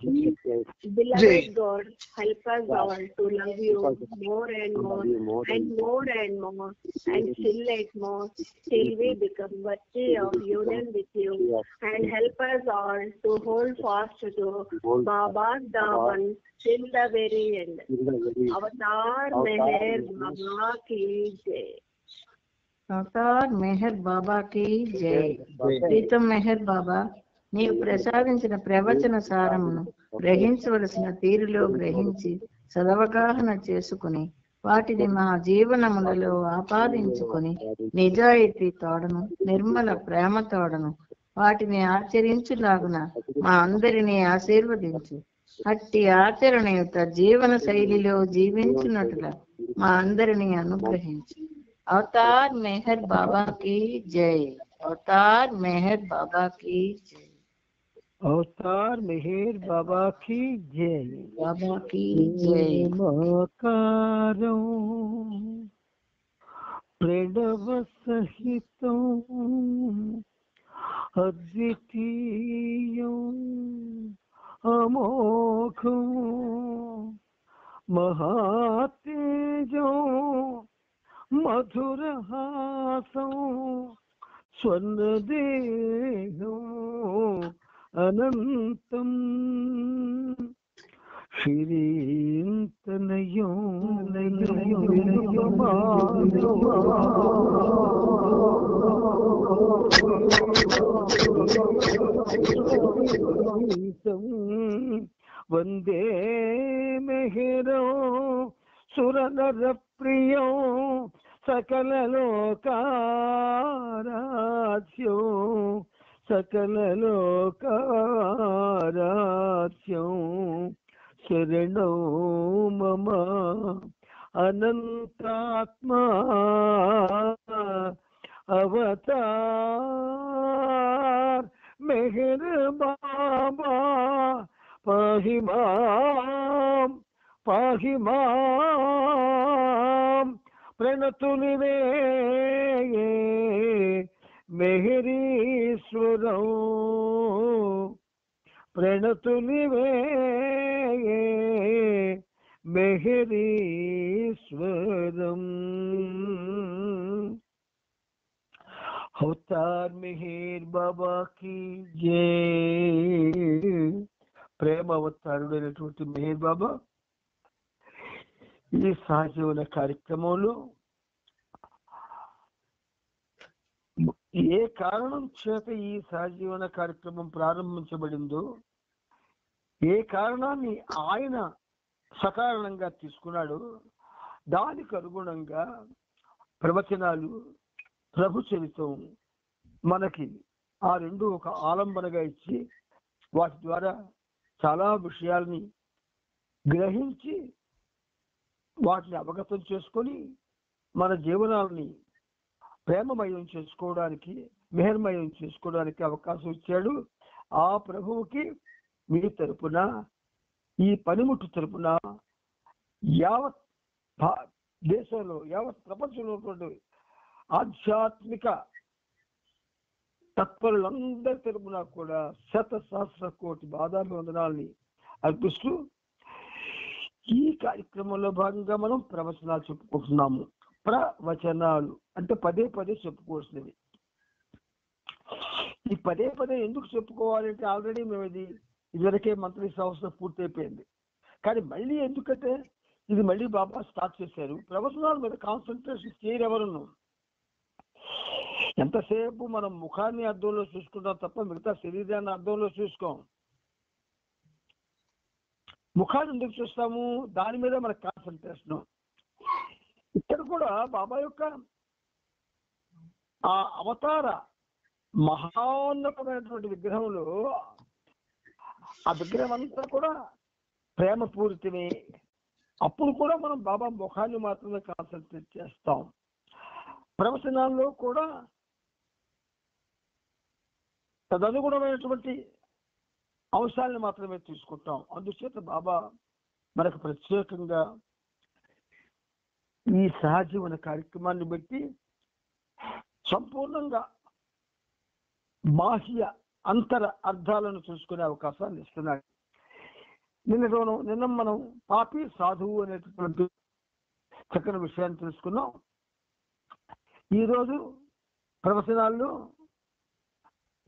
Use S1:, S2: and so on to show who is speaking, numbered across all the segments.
S1: Beloved God, help us all to love you more and more and more and more and still yet more till we become worthy of union with you, and help us all to hold fast to Baba's daman till the very end. Avatar Meher Baba ki jai.
S2: Avatar Meher బాబాకి జై. ప్రీతం మెహర్ బాబా, నీవు ప్రసాదించిన ప్రవచన సారమును గ్రహించవలసిన తీరులో గ్రహించి సదవగాహన చేసుకుని వాటిని మా జీవనములలో ఆపాదించుకొని నిజాయితీ తోడను నిర్మల ప్రేమ తోడను వాటిని ఆచరించులాగున మా అందరినీ ఆశీర్వదించు. అట్టి ఆచరణయుత జీవన శైలిలో జీవించున్నట్ల మా అందరినీ అనుగ్రహించు. అవతార్ మెహర్ బాబా की जय. अवतार मेहर बाबा की जय.
S3: अवतार मेहर बाबा की जय.
S2: बाबा की जय.
S3: मकारो प्रणव सहितो अद्वितीयो अमोघो महातेजो मधुरहासं स्वर्णदेहो अनन्तं श्रीन्तनयो वन्दे मेहरो सुरनरप्रियो सकल लोकाराध्यो सकल लोकाराध्यो शरणो मम अनंतात्मा अवतार मेहर बाबा पाहि मां प्रणतुनिवे मेहरीश्वरो प्रणतुनिवे मेहरीश्वरम्. अवतार मेहर बाबा की जय. ప్రేమ అవతారుడైనటువంటి మెహర్ బాబా ఈ సహజీవన కార్యక్రమంలో ఏ కారణం చేత ఈ సహజీవన కార్యక్రమం ప్రారంభించబడిందో, ఏ కారణాన్ని ఆయన సకారణంగా తీసుకున్నాడో దానికి అనుగుణంగా ప్రవచనాలు, ప్రభు చరిత్రం మనకి ఆ రెండు ఒక ఆలంబనగా ఇచ్చి వాటి ద్వారా చాలా విషయాల్ని గ్రహించి వాటిని అవగతం చేసుకొని మన జీవనాలని ప్రేమమయం చేసుకోవడానికి, మెహర్మయం చేసుకోవడానికి అవకాశం ఇచ్చాడు. ఆ ప్రభువుకి మీ తరపున, ఈ పనిముట్టు తరపున యావత్ దేశంలో, యావత్ ప్రపంచంలో ఉన్నటువంటి ఆధ్యాత్మిక తత్పరులందరి తరపున కూడా 100,000 కోటి వందనాల్ని అర్పిస్తూ ఈ కార్యక్రమంలో భాగంగా మనం ప్రవచనాలు చెప్పుకుంటున్నాము. ప్రవచనాలు అంటే పదే పదే చెప్పుకోవాల్సినవి. ఈ పదే పదే ఎందుకు చెప్పుకోవాలంటే ఆల్రెడీ మేము ఇదివరకే మంత్లీ సంవత్సరం పూర్తయిపోయింది. కానీ మళ్ళీ ఎందుకంటే ఇది మళ్ళీ బాబా స్టార్ట్ చేశారు. ప్రవచనాల మీద కాన్సన్ట్రేషన్ చేయరు ఎవరును. ఎంతసేపు మనం ముఖాన్ని అద్దంలో చూసుకుంటాం తప్ప మిగతా శరీరాన్ని అద్దంలో చూసుకోం. ముఖాన్ని ఎందుకు చూస్తాము? దాని మీద మన కాన్సన్ట్రేషన్. ఇక్కడ కూడా బాబా యొక్క ఆ అవతార మహోన్నతమైనటువంటి విగ్రహంలో ఆ విగ్రహం అంతా కూడా ప్రేమపూరితమే. అప్పుడు కూడా మనం బాబా ముఖాన్ని మాత్రమే కాన్సన్ట్రేట్ చేస్తాం. ప్రవచనాల్లో కూడా తదనుగుణమైనటువంటి అంశాలను మాత్రమే తీసుకుంటాం. అందుచేత బాబా మనకు ప్రత్యేకంగా ఈ సహజీవన కార్యక్రమాన్ని బట్టి సంపూర్ణంగా బాహ్య అంతర అర్థాలను చూసుకునే అవకాశాన్ని ఇస్తున్నాడు. నిన్న మనం పాపి సాధువు అనేటటువంటి చక్కని విషయాన్ని తెలుసుకున్నాం. ఈరోజు ప్రవచనాల్లో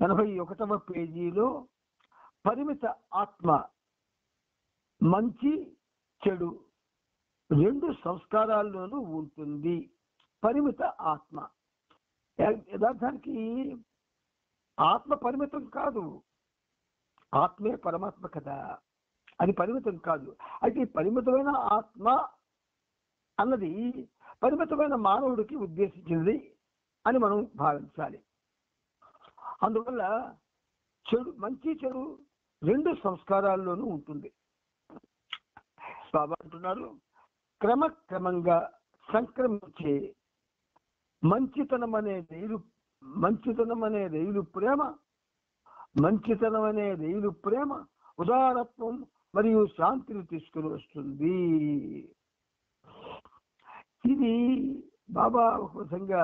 S3: 81వ పేజీలో పరిమిత ఆత్మ మంచి చెడు రెండు సంస్కారాల్లోనూ ఉంటుంది. పరిమిత ఆత్మ యథార్థానికి ఆత్మ పరిమితం కాదు, ఆత్మే పరమాత్మ కదా, అది పరిమితం కాదు. అయితే పరిమితమైన ఆత్మ అన్నది పరిమితమైన మానవుడికి ఉద్దేశించింది అని మనం భావించాలి. అందువల్ల మంచి చెడు రెండు సంస్కారాల్లోనూ ఉంటుంది. బాబా అంటున్నారు, క్రమక్రమంగా సంక్రమించే మంచితనం అనే రైలు ప్రేమ ఉదారత్వం మరియు శాంతిని తీసుకుని వస్తుంది. ఇది బాబా ఒక విధంగా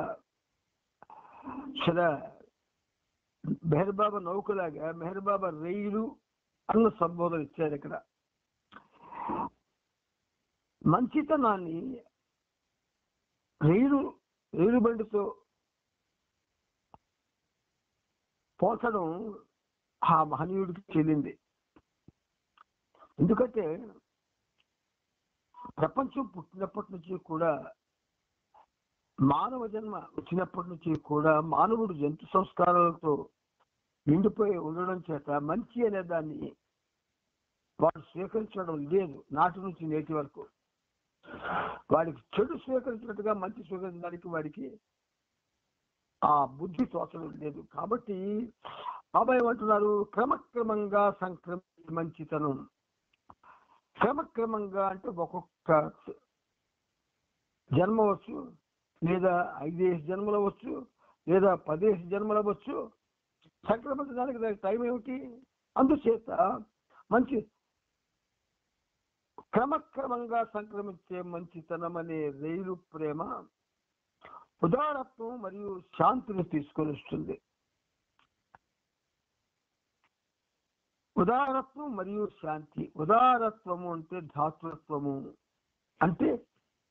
S3: మెహర్ బాబా నౌకలాగా మెహర్ బాబా రైలు అన్న సంబోధన ఇచ్చారు. ఇక్కడ మంచితనాన్ని రైలు బండితో పోల్చడం ఆ మహనీయుడికి చెల్లింది. ఎందుకంటే ప్రపంచం పుట్టినప్పటి నుంచి కూడా, మానవ జన్మ వచ్చినప్పటి నుంచి కూడా మానవుడు జంతు సంస్కారాలతో నిండిపోయి ఉండడం చేత మంచి అనే దాన్ని వాడు స్వీకరించడం లేదు. నాటి నుంచి నేటి వరకు వాడికి చెడు స్వీకరించినట్టుగా మంచి స్వీకరించడానికి వాడికి ఆ బుద్ధి తోచడం లేదు. కాబట్టి బాబా ఏమంటున్నారు, క్రమక్రమంగా సంక్రమించే మంచితనం. క్రమక్రమంగా అంటే ఒక్కొక్క జన్మ వచ్చు, లేదా 5 జన్మలు అవ్వచ్చు, లేదా 10 జన్మలు అవ్వచ్చు. సంక్రమించడానికి దానికి టైం ఏమిటి? అందుచేత మంచి క్రమక్రమంగా సంక్రమించే మంచితనం అనే రైలు ప్రేమ ఉదారత్వం మరియు శాంతిని తీసుకొని వస్తుంది. ఉదారత్వం మరియు శాంతి. ఉదారత్వము అంటే ధాతృత్వము, అంటే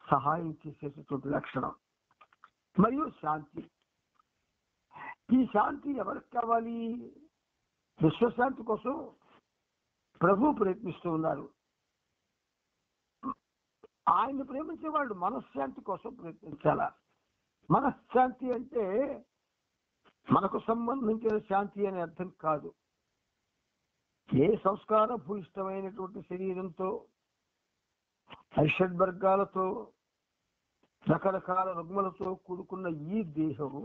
S3: సహాయం చేసేటటువంటి లక్షణం. మరియు శాంతి. ఈ శాంతి ఎవరికి కావాలి? విశ్వశాంతి కోసం ప్రభు ప్రయత్నిస్తూ ఉన్నారు. ఆయన్ని ప్రేమించే వాళ్ళు మనశ్శాంతి కోసం ప్రయత్నించాల. మనశ్శాంతి అంటే మనకు సంబంధించిన శాంతి అనే అర్థం కాదు. ఏ సంస్కార భూయిష్టమైనటువంటి శరీరంతో, ఐషడ్వర్గాలతో, రకరకాల రుగ్మలతో కూడుకున్న ఈ దేహము,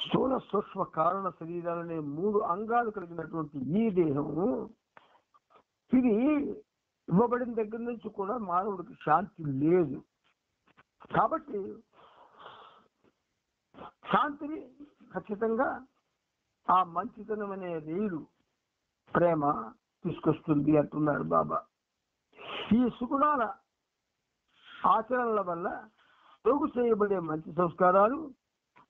S3: స్థూల సూక్ష్మ కారణ శరీరాలనే 3 అంగాలు కలిగినటువంటి ఈ దేహము, ఇది ఇవ్వబడిన దగ్గర నుంచి కూడా మానవుడికి శాంతి లేదు. కాబట్టి శాంతిని ఖచ్చితంగా ఆ మంచితనం అనే రైలు ప్రేమ తీసుకొస్తుంది అంటున్నారు బాబా. ఈ సుగుణాల ఆచరణల వల్ల ప్రోగు చేయబడే మంచి సంస్కారాలు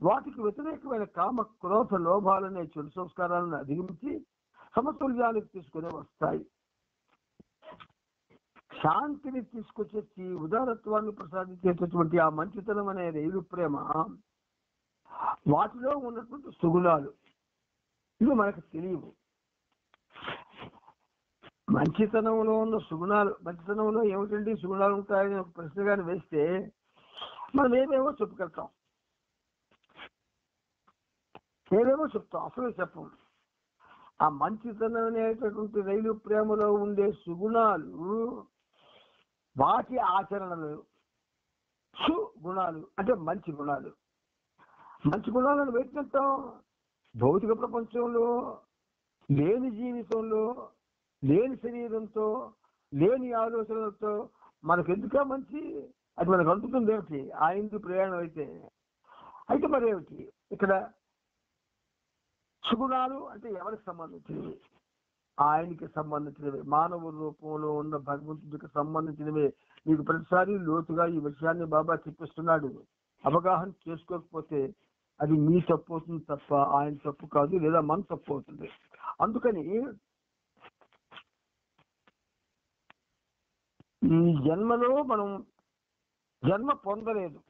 S3: వాటికి వ్యతిరేకమైన కామ క్రోధ లోభాలనే చెడు సంస్కారాలను అధిగమించి సమతుల్యానికి తీసుకుని వస్తాయి. శాంతిని తీసుకొచ్చి ఉదారత్వాన్ని ప్రసాదించేటటువంటి ఆ మంచితనం అనే రైలు ప్రేమ, వాటిలో ఉన్నటువంటి సుగుణాలు ఇవి మనకు తెలియవు. మంచితనంలో ఉన్న సుగుణాలు, మంచితనంలో ఏమిటండి సుగుణాలు ఉంటాయని ఒక ప్రశ్నగాని వేస్తే మనం ఏమేమో చెప్పుకెళ్తాం, ఏమేమో చెప్తాం, అసలు చెప్పం. ఆ మంచితనం అనేటటువంటి రైలు ప్రేమలో ఉండే సుగుణాలు, వాటి ఆచరణలు, సుగుణాలు అంటే మంచి గుణాలు. మంచి గుణాలను వెతుకుతాం. భౌతిక ప్రపంచంలో లేని జీవితంలో, లేని శరీరంతో, లేని ఆలోచనలతో మనకెందుక మంచి? అది మనకు అందుతుంది ఏమిటి? ఆయనకి ప్రయాణం అయితే మరేమిటి? ఇక్కడ సుగుణాలు అంటే ఎవరికి సంబంధించినవి? ఆయనకి సంబంధించినవి. మానవ రూపంలో ఉన్న భగవంతుడికి సంబంధించినవి. మీకు ప్రతిసారి లోతుగా ఈ విషయాన్ని బాబా చెప్పిస్తున్నాడు. అవగాహన చేసుకోకపోతే అది మీ తప్పు అవుతుంది తప్ప ఆయన తప్పు కాదు, లేదా మన తప్పు అవుతుంది. అందుకని ఈ జన్మలో మనం జన్మ పొందలేదు,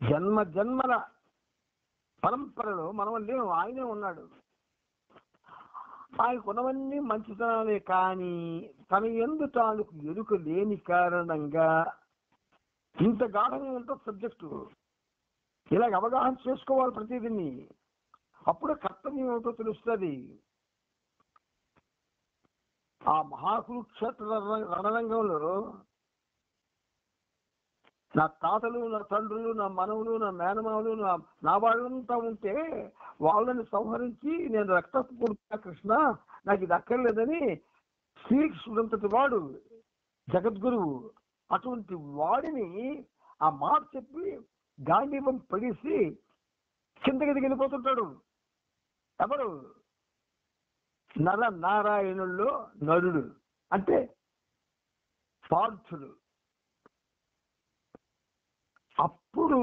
S3: జన్మ జన్మల పరంపరలో మనం లేవు, ఆయనే ఉన్నాడు. ఆయనకున్నవన్నీ మంచితనాలే, కానీ తన యందు తాను ఎరుక లేని కారణంగా ఇంత గాఢంగా ఉంటుంది సబ్జెక్టు. ఇలాగ అవగాహన చేసుకోవాలి ప్రతిదీన్ని, అప్పుడే కర్తవ్యం ఏమిటో తెలుస్తుంది. ఆ మహాకురుక్షేత్ర రణరంగంలో నా తాతలు, నా తండ్రులు, నా మనవులు, నా మేనమావులు, నా వాళ్ళంతా ఉంటే వాళ్ళని సంహరించి నేను రక్తపు పుడుతున్నా కృష్ణ, నాకు ఇది అక్కర్లేదని శ్రీకృష్ణుడంతటి వాడు జగద్గురువు, అటువంటి వాడిని ఆ మాట చెప్పి గాంధీవం పడేసి కిందకి దిగిపోతుంటాడు. ఎవరు? నర నారాయణుల్లో నరుడు అంటే పార్థుడు. అప్పుడు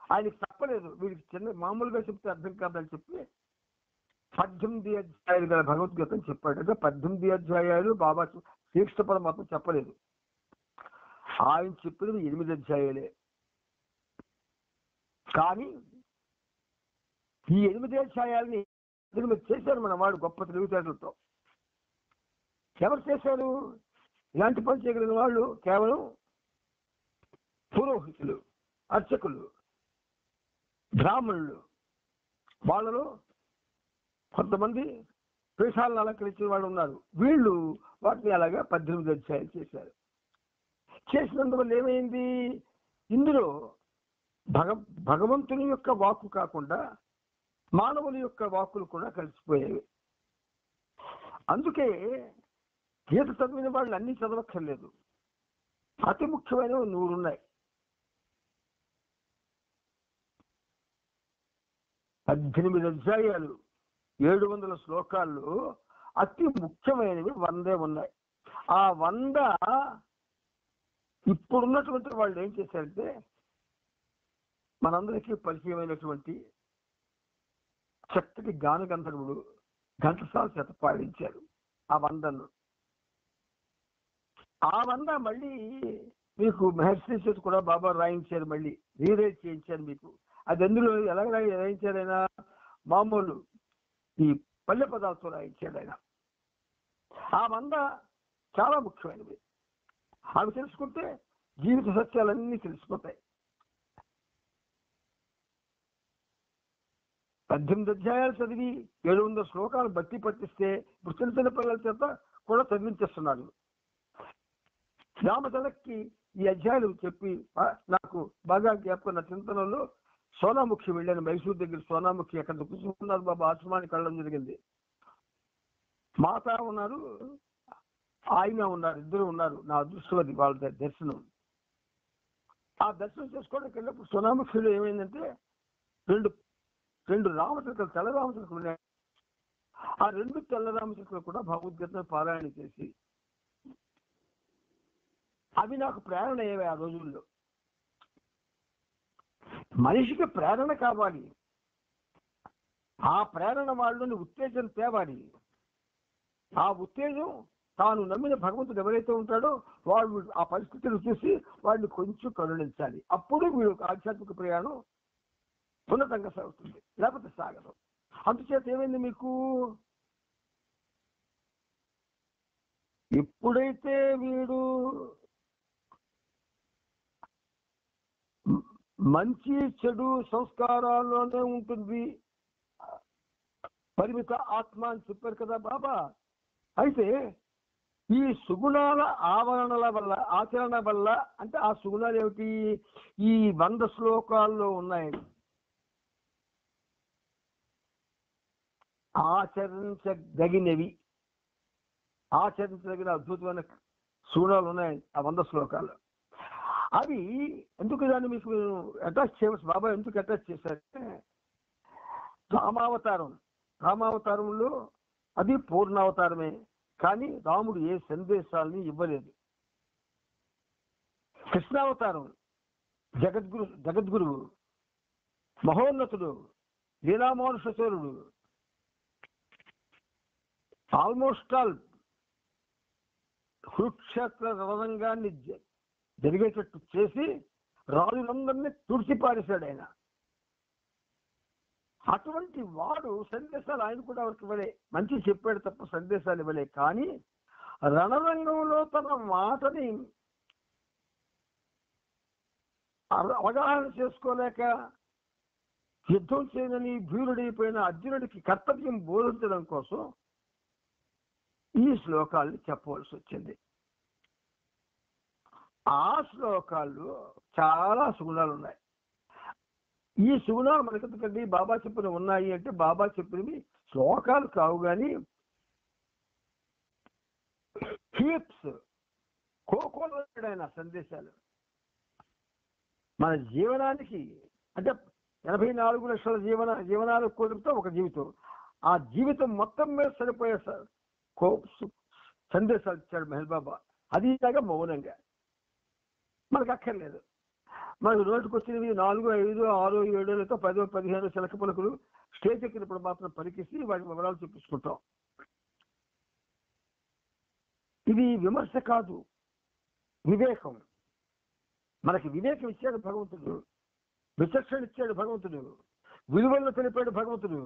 S3: ఆయనకి తప్పలేదు, వీడికి చిన్న మామూలుగా చెప్తే అర్థం కాదని చెప్పి 18 అధ్యాయాలు గల భగవద్గీతని చెప్పాడు. అంటే 18 అధ్యాయాలు బాబా శ్రీకృష్ణ పరమాత్మ చెప్పలేదు, ఆయన చెప్పినది 8 అధ్యాయాలే. కానీ ఈ 8 అధ్యాయాలని చేశారు మన వాడు గొప్ప తెలివితేటలతో. ఎవరు చేశారు? ఇలాంటి పని చేయగలిగిన వాళ్ళు కేవలం పురోహితులు, అర్చకులు, బ్రాహ్మణులు. వాళ్ళలో కొంతమంది పీఠాలను అలంకరించిన వాళ్ళు ఉన్నారు. వీళ్ళు వాటిని అలాగా 18 అధ్యాయాలు చేశారు. చేసినందువల్ల ఏమైంది? ఇందులో భగవంతుని యొక్క వాక్కు కాకుండా మానవుల యొక్క వాక్కులు కూడా కలిసిపోయేవి. అందుకే గీత చదివిన వాళ్ళు అన్ని చదవక్కర్లేదు, అతి ముఖ్యమైనవి 100 ఉన్నాయి. 18 అధ్యాయాలు 700 శ్లోకాల్లో అతి ముఖ్యమైనవి 100 ఉన్నాయి. ఆ 100 ఇప్పుడున్నటువంటి వాళ్ళు ఏం చేశారంటే మనందరికీ పరిచయమైనటువంటి చక్కటి గానగంధర్వుడు ఘంటసాల చేత పాడించారు ఆ 100ను. ఆ 100 మళ్ళీ మీకు మహర్షి చేత కూడా బాబా రాయించారు, మళ్ళీ రీరైట్ చేయించారు మీకు. అది ఎందులో ఎలా రాయించారైనా మామూలు ఈ పల్లె పదాలతో రాయించాడు ఆయన. ఆ 100 చాలా ముఖ్యమైనవి. అవి తెలుసుకుంటే జీవిత సత్యాలన్నీ తెలిసిపోతాయి. 18 అధ్యాయాలు చదివి 700 శ్లోకాలు బట్టి పట్టిస్తే ఇప్పుడు చిన్న చిన్న పిల్లల చేత కూడా చదివించేస్తున్నారు. రామచంద్రకి ఈ అధ్యాయులు చెప్పి నాకు బాగా జ్ఞాపకం. నా చింతనలో సోనాముఖి వెళ్ళాను, మైసూర్ దగ్గర సోనాముఖి. అక్కడ కూర్చున్నారు బాబా, ఆశ్రమానికి వెళ్ళడం జరిగింది. మాత ఉన్నారు, ఆయన ఉన్నారు, ఇద్దరు ఉన్నారు. నా అదృష్టవతి వాళ్ళ దర్శనం. ఆ దర్శనం చేసుకోవడానికి వెళ్ళినప్పుడు సోనాముఖిలో ఏమైందంటే రెండు రామచిలుకలు, తెల్ల రామచిలుకలు ఉన్నాయి. ఆ 2 తెల్ల రామచిలుకలు కూడా భగవద్గీతను పారాయణ చేసి అవి నాకు ప్రేరణ అయ్యేవి. ఆ రోజుల్లో మనిషికి ప్రేరణ కావాలి, ఆ ప్రేరణ వాళ్ళని ఉత్తేజం తేవాలి. ఆ ఉత్తేజం తాను నమ్మిన భగవంతుడు ఎవరైతే ఉంటాడో వాడు ఆ పరిస్థితులు చూసి వాడిని కొంచెం కరుణించాలి. అప్పుడు వీడు ఆధ్యాత్మిక ప్రయాణం ఉన్నతంగా సాగుతుంది, లేకపోతే సాగదు. అందుచేత ఏమైంది మీకు? ఎప్పుడైతే వీడు మంచి చెడు సంస్కారాల్లోనే ఉంటుంది పరిమిత ఆత్మ అని చెప్పారు కదా బాబా. అయితే ఈ సుగుణాల ఆవరణల వల్ల, ఆచరణ వల్ల, అంటే ఆ సుగుణాలు ఏమిటి? ఈ 100 శ్లోకాల్లో ఉన్నాయి. ఆచరించదగినవి, ఆచరించదగిన అద్భుతమైన సుగుణాలు ఉన్నాయి ఆ 100 శ్లోకాలు. అవి ఎందుకు దాన్ని మీకు అటాచ్ చేయవచ్చు? బాబా ఎందుకు అటాచ్ చేశారంటే రామావతారంలో అది పూర్ణావతారమే, కానీ రాముడు ఏ సందేశాలని ఇవ్వలేదు. కృష్ణావతారం జగద్గురువు, మహోన్నతుడు, లీలామానుషచరుడు, ఆల్మోస్ట్ ఆల్ కురుక్షేత్ర రణరంగాన్ని జరిగేటట్టు చేసి రాజులందరినీ తుడిచిపారేశాడు ఆయన. అటువంటి వాడు సందేశాలు ఆయన కూడా ఎవరికి ఇవ్వలే, మంచి చెప్పాడు తప్ప సందేశాలు ఇవ్వలే. కానీ రణరంగంలో తన మాటని అవగాహన చేసుకోలేక యుద్ధం చేయనని భీరుడైపోయిన అర్జునుడికి కర్తవ్యం బోధించడం కోసం ఈ శ్లోకాల్ని చెప్పవలసి వచ్చింది. ఆ శ్లోకాల్లో చాలా సుగుణాలు ఉన్నాయి. ఈ సుగుణాలు మనకెందుకండి, బాబా చెప్పినవి ఉన్నాయి అంటే బాబా చెప్పినవి శ్లోకాలు కావు, కానీ హిప్స్ కోకోలైన సందేశాలు మన జీవనానికి. అంటే 84 లక్షల జీవనాలు కుదురుతో ఒక జీవితం, ఆ జీవితం మొత్తం మీద సరిపోయే సందేశాలు ఇచ్చాడు మెహర్ బాబా. అది కాక మౌనంగా, మనకు అక్కర్లేదు. మనకు నోటికి వచ్చినవి 4, 5, 6, 7, 10, 15 చిలక పలుకులు స్టేజ్ ఎక్కినప్పుడు మాత్రం పలికిసి వాటి వివరాలు చూపించుకుంటాం. ఇది విమర్శ కాదు, వివేకం. మనకి వివేకం ఇచ్చాడు భగవంతుడు, విచక్షణ ఇచ్చాడు భగవంతుడు, విలువలను తెలిపాడు భగవంతుడు.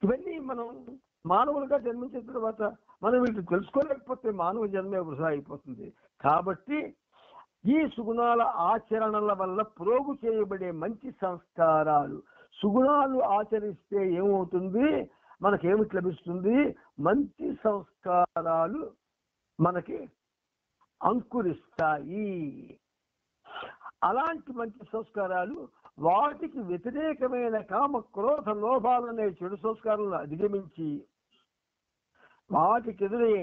S3: ఇవన్నీ మనం మానవులుగా జన్మించిన తర్వాత మనం వీటిని తెలుసుకోలేకపోతే మానవ జన్మే వృధా అయిపోతుంది. కాబట్టి ఈ సుగుణాల ఆచరణల వల్ల ప్రోగు చేయబడే మంచి సంస్కారాలు, సుగుణాలు ఆచరిస్తే ఏమవుతుంది, మనకేమిటి లభిస్తుంది, మంచి సంస్కారాలు మనకి అంకురిస్తాయి. అలాంటి మంచి సంస్కారాలు వాటికి వ్యతిరేకమైన కామ క్రోధ లోభాలనే చెడు సంస్కారాలను అధిగమించి, వాటికి ఎదురే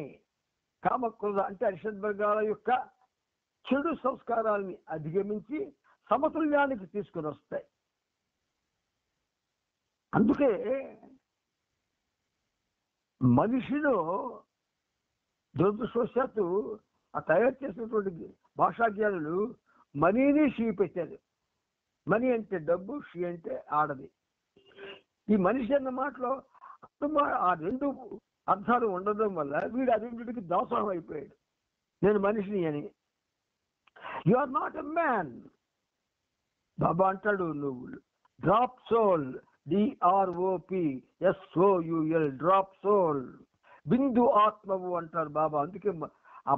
S3: కామక్రోధ అంటే అరిషద్వర్గాల యొక్క చెడు సంస్కారాలని అధిగమించి సమతుల్యానికి తీసుకుని వస్తాయి. అందుకే మనిషిలో దురదృష్టవశాత్తు ఆ తయారు చేసినటువంటి భాషాజ్ఞానులు మనీని షీ పెట్టారు. మనీ అంటే డబ్బు, షీ అంటే ఆడది. ఈ మనిషి అన్న మాటలో ఆ రెండు అర్థాలు ఉండడం వల్ల వీడు ఆ రెండింటికి దాసోహం అయిపోయాడు. నేను మనిషిని అని. You are not a man. Baba అంటాడు, నువ్వు drop soul, DROPSOUL, drop soul, బిందు ఆత్మవు అంటారు బాబా. అందుకే ఆ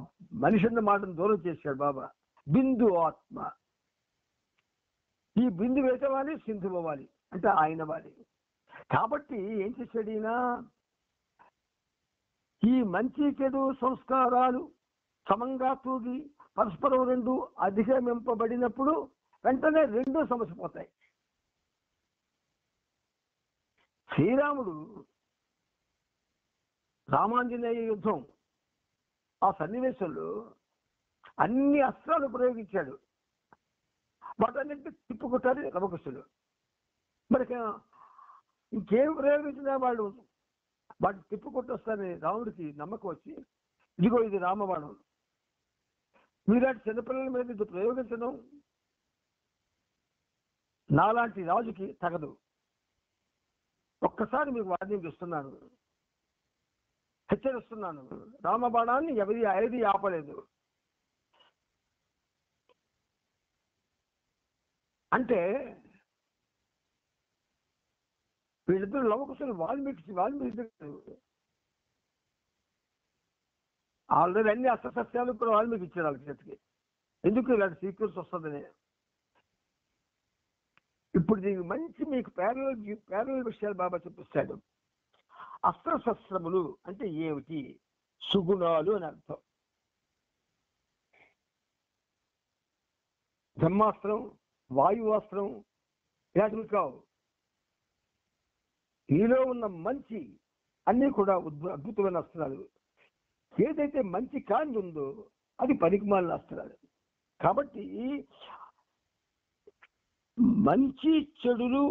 S3: మనిషి అన్న మాటను దూరం చేశాడు బాబా. బిందు ఆత్మ. ఈ బిందు వేసవాలి, సింధు అవ్వాలి అంటే ఆయన వాలి. కాబట్టి ఏం చేశాడు ఈయన, ఈ మంచి చెడు సంస్కారాలు సమంగా తూగి పరస్పరం రెండు అధిగమింపబడినప్పుడు వెంటనే రెండు సమసిపోతాయి. శ్రీరాముడు రామాంజనేయ యుద్ధం ఆ సన్నివేశంలో అన్ని అస్త్రాలు ప్రయోగించాడు. వాటన్నింటి తిప్పుకొట్టారు లవకుశులు. మరి ఇంకేం ప్రయోగించినా వాళ్ళు వాటిని తిప్పుకొట్టొస్తారని రాముడికి నమ్మకం వచ్చి, ఇదిగో ఇది రామబాణం, మీలాంటి చిన్నపిల్లల మీద ఇది ప్రయోగించడం నాలాంటి రాజుకి తగదు. ఒక్కసారి మీకు వార్నింగ్ ఇస్తున్నాను, హెచ్చరిస్తున్నాను, రామబాణాన్ని ఏది ఆపలేదు అంటే వీళ్ళిద్దరు లవకుశులు వాల్మీకి ఆల్రెడీ అన్ని అస్త్రశస్త్రాలు కూడా వాల్మీకి ఇచ్చారు వాళ్ళ చేతికి. ఎందుకు ఇలాంటి సీక్వెన్స్ వస్తుందని. ఇప్పుడు దీనికి మంచి మీకు ప్యారల్ విషయాలు బాబా చూపిస్తాడు. అస్త్రశస్త్రములు అంటే ఏమిటి, సుగుణాలు అని అర్థం. బ్రహ్మాస్త్రం, వాయువాస్త్రం ఇలాంటివి కావు. నీలో ఉన్న మంచి అన్నీ కూడా అద్భుతమైన అస్త్రాలు. ఏదైతే మంచి కాని ఉందో అది పనికిమాలిన అస్త్రాలు. కాబట్టి మంచి చెడులు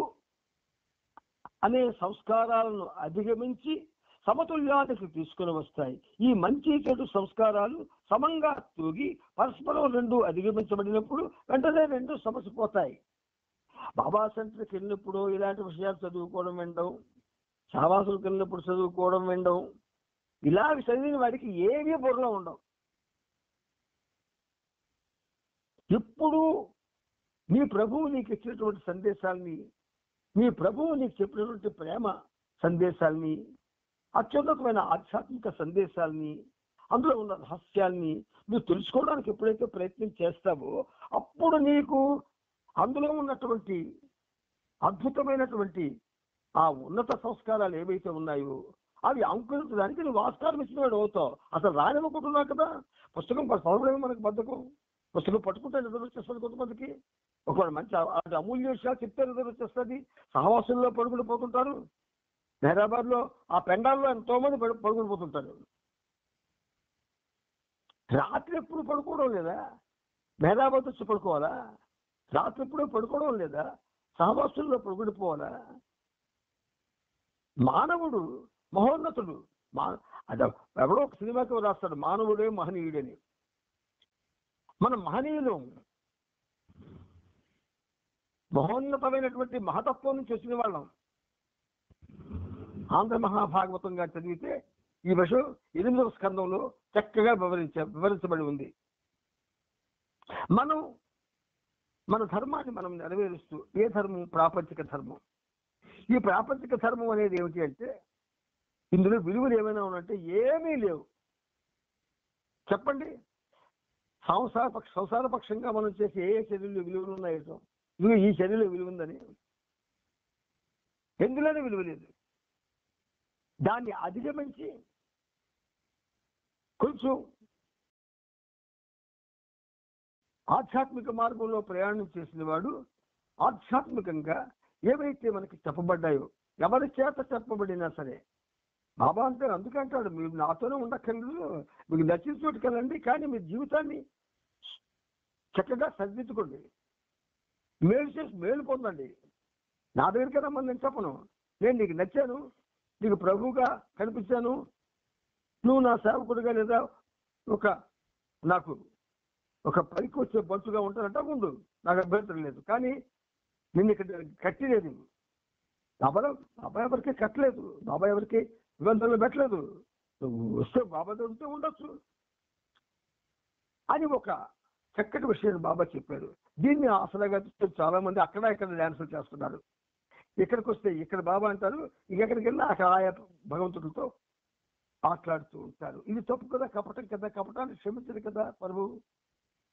S3: అనే సంస్కారాలను అధిగమించి సమతుల్యానికి తీసుకుని వస్తాయి. ఈ మంచి చెడు సంస్కారాలు సమంగా తూగి పరస్పరం రెండు అధిగమించబడినప్పుడు వెంటనే రెండు సమసిపోతాయి. బాబా సెంటర్కి వెళ్ళినప్పుడు ఇలాంటి విషయాలు చదువుకోవడం వినడం, సావాసులకు వెళ్ళినప్పుడు చదువుకోవడం వినడం, ఇలాగ చదివిన వాడికి ఏమీ బుర్రలో ఉండవు. ఎప్పుడు నీ ప్రభువు నీకు ఇచ్చినటువంటి సందేశాలని, నీ ప్రభువు నీకు చెప్పినటువంటి ప్రేమ సందేశాలని, అత్యున్నతమైన ఆధ్యాత్మిక సందేశాలని, అందులో ఉన్న రహస్యాల్ని నువ్వు తెలుసుకోవడానికి ఎప్పుడైతే ప్రయత్నం చేస్తావో అప్పుడు నీకు అందులో ఉన్నటువంటి అద్భుతమైనటువంటి ఆ ఉన్నత సంస్కారాలు ఏవైతే ఉన్నాయో అవి అంకురించడానికి నువ్వు ఆస్కారం ఇచ్చినవాడు అవుతావు. అసలు రానివ్వకుంటున్నావు కదా. పుస్తకం చదవడమే మనకు బద్ధకం. పుస్తకం పట్టుకుంటే నిద్ర వచ్చేస్తుంది కొంతమందికి. ఒకవేళ మంచి అమూల్య విషయాలు చెప్తే నిద్ర వచ్చేస్తుంది. సహవాసుల్లో పడుకుని పోతుంటారు. హైదరాబాద్లో ఆ పెండాల్లో ఎంతో మంది పడుకుని పోతుంటారు. రాత్రి ఎప్పుడు పడుకోవడం లేదా? హైదరాబాద్ వచ్చి పడుకోవాలా? రాత్రి ఎప్పుడూ పడుకోవడం లేదా? సహవాసుల్లో పడుకుని పోవాలా? మానవుడు మహోన్నతుడు. అది ఎవడో ఒక సినిమాకి రాస్తాడు, మానవుడే మహనీయుడని. మనం మహనీయులు, మహోన్నతమైనటువంటి మహతత్వం నుంచి వచ్చిన వాళ్ళం. ఆంధ్ర మహాభాగవతంగా చదివితే ఈ విషయం 8వ స్కందంలో చక్కగా వివరించబడి ఉంది. మనం మన ధర్మాన్ని మనం నెరవేరుస్తూ, ఏ ధర్మం? ప్రాపంచిక ధర్మం. ఈ ప్రాపంచిక ధర్మం అనేది ఏమిటి అంటే ఇందులో విలువలు ఏమైనా ఉన్నంటే ఏమీ లేవు. చెప్పండి, సంసార పక్షంగా మనం చేసే ఏ చర్యలు విలువలు ఉన్నాయో, ఇవి ఈ చర్యలో విలువ ఉందని ఎందులోనే విలువ లేదు. దాన్ని అధిగమించి కొంచెం ఆధ్యాత్మిక మార్గంలో ప్రయాణం చేసిన వాడు ఆధ్యాత్మికంగా ఏవైతే మనకి చెప్పబడ్డాయో, ఎవరి చేత చెప్పబడినా సరే, బాబా అంటే అందుకంటాడు, మీరు నాతోనే ఉండక్కర్లేదు, మీకు నచ్చిన చోటుకి వెళ్ళండి, కానీ మీ జీవితాన్ని చక్కగా సరిదిద్దుకోండి, మేలు చేసి మేలు పొందండి. నా దగ్గరికి రమ్మని నేను చెప్పను. నేను నీకు నచ్చాను, నీకు ప్రభువుగా కనిపించాను, నువ్వు నా సేవకుడిగా లేదా నాకు ఒక పైకి వచ్చే బంతుగా ఉంటానంటే ఉండు, నాకు అభ్యంతరం లేదు. కానీ నిన్ను ఇక్కడ కట్టిలేదు. బాబా ఎవరికి కట్టలేదు, బాబా ఎవరికి నిబంధనలు పెట్టలేదు. నువ్వు వస్తే బాబాతో ఉంటే ఉండొచ్చు అని ఒక చక్కటి విషయాన్ని బాబా చెప్పారు. దీన్ని ఆసరాగా చాలా మంది అక్కడ ఇక్కడ డాన్సులు చేస్తున్నారు. ఇక్కడికి వస్తే ఇక్కడ బాబా అంటారు, ఇంకెక్కడికి వెళ్ళినా అక్కడ ఆయా భగవంతుడితో మాట్లాడుతూ ఉంటారు. ఇది తప్పు కదా, కపటం కదా, కపటాన్ని క్షమించదు కదా ప్రభు.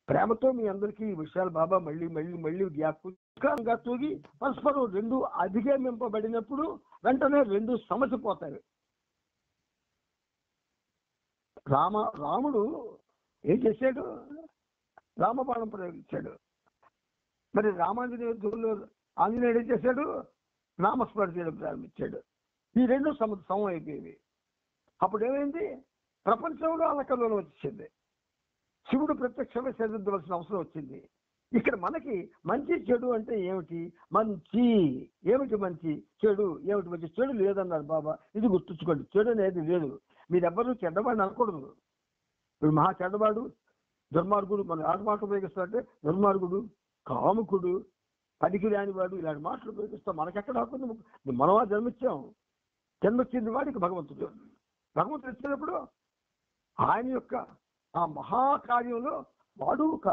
S3: ప్రేమతో మీ అందరికీ ఈ విషయాలు బాబా మళ్ళీ మళ్ళీ మళ్ళీ జ్ఞాపకంగా తూగి పరస్పరం రెండు అధిగమింపబడినప్పుడు వెంటనే రెండు సమసిపోతాయి. రాముడు ఏం చేశాడు? రామబాణం ప్రయోగించాడు. మరి ఆంజనేయుడు ఏం చేశాడు? నామస్మరణ చేయడం ప్రారంభించాడు. ఈ రెండు సమం అయిపోయేవి. అప్పుడు ఏమైంది? ప్రపంచంలో అలకల్లోనే వచ్చింది. శివుడు ప్రత్యక్షంగా చదివించవలసిన అవసరం వచ్చింది. ఇక్కడ మనకి మంచి చెడు అంటే ఏమిటి? మంచి ఏమిటి? మంచి చెడు ఏమిటి? మంచి చెడు లేదన్నారు బాబా. ఇది గుర్తుంచుకోండి, చెడు అనేది లేదు. మీరెవ్వరూ చెడ్డవాడిని అనకూడదు. ఇప్పుడు మహా చెడ్డవాడు, దుర్మార్గుడు, మనం ఆట మాటలు ఉపయోగిస్తారంటే దుర్మార్గుడు, కాముకుడు, పనికి రానివాడు, ఇలాంటి మాటలు ఉపయోగిస్తాం. మనకెక్కడ హక్కుంది? మనమా జన్మొచ్చింది వాడికి భగవంతుడు. భగవంతుడు ఇచ్చినప్పుడు ఆయన యొక్క ఆ మహాకార్యంలో వాడు ఒక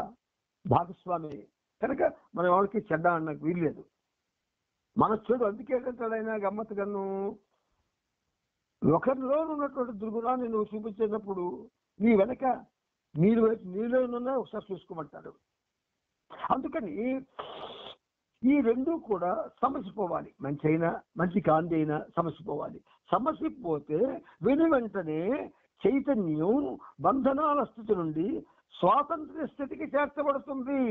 S3: భాగస్వామి కనుక మనం ఎవరికి చెడ్డ అన్నకు వీల్లేదు. మన చెడు అందుకే అంటాడైనా గమ్మత్తు గన్ను, ఒకరిలో ఉన్నటువంటి దుర్గుణాన్ని నువ్వు చూపించేటప్పుడు నీ వెనక నీలో ఉన్న ఒకసారి చూసుకోమంటాడు. అందుకని ఈ రెండు కూడా సమసిపోవాలి. మంచి అయినా మంచి కాంతి అయినా సమసిపోవాలి. సమసిపోతే వెంటనే చైతన్యం బంధనాల స్థితి నుండి స్వాతంత్ర్య స్థితికి చేర్చబడుతుంది.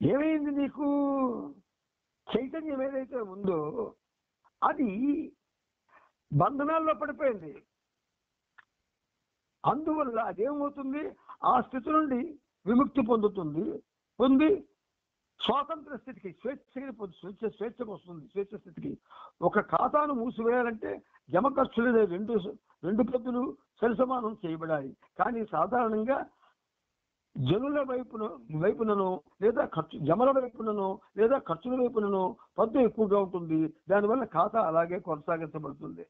S3: ఏమైంది నీకు? చైతన్యం ఏదైతే ఉందో అది బంధనాల్లో పడిపోయింది. అందువల్ల అదేమవుతుంది? ఆ స్థితి నుండి విముక్తి పొంది స్వాతంత్ర స్థితికి స్వేచ్ఛకు వస్తుంది. స్వేచ్ఛ స్థితికి ఒక ఖాతాను మూసివేయాలంటే జమ ఖర్చులు రెండు పద్ధతులు సరిసమానం చేయబడాలి. కానీ సాధారణంగా జనుల వైపునను లేదా జమల వైపునను లేదా ఖర్చుల వైపునను పద్దు ఎక్కువగా ఉంటుంది. దానివల్ల ఖాతా అలాగే కొనసాగించబడుతుంది.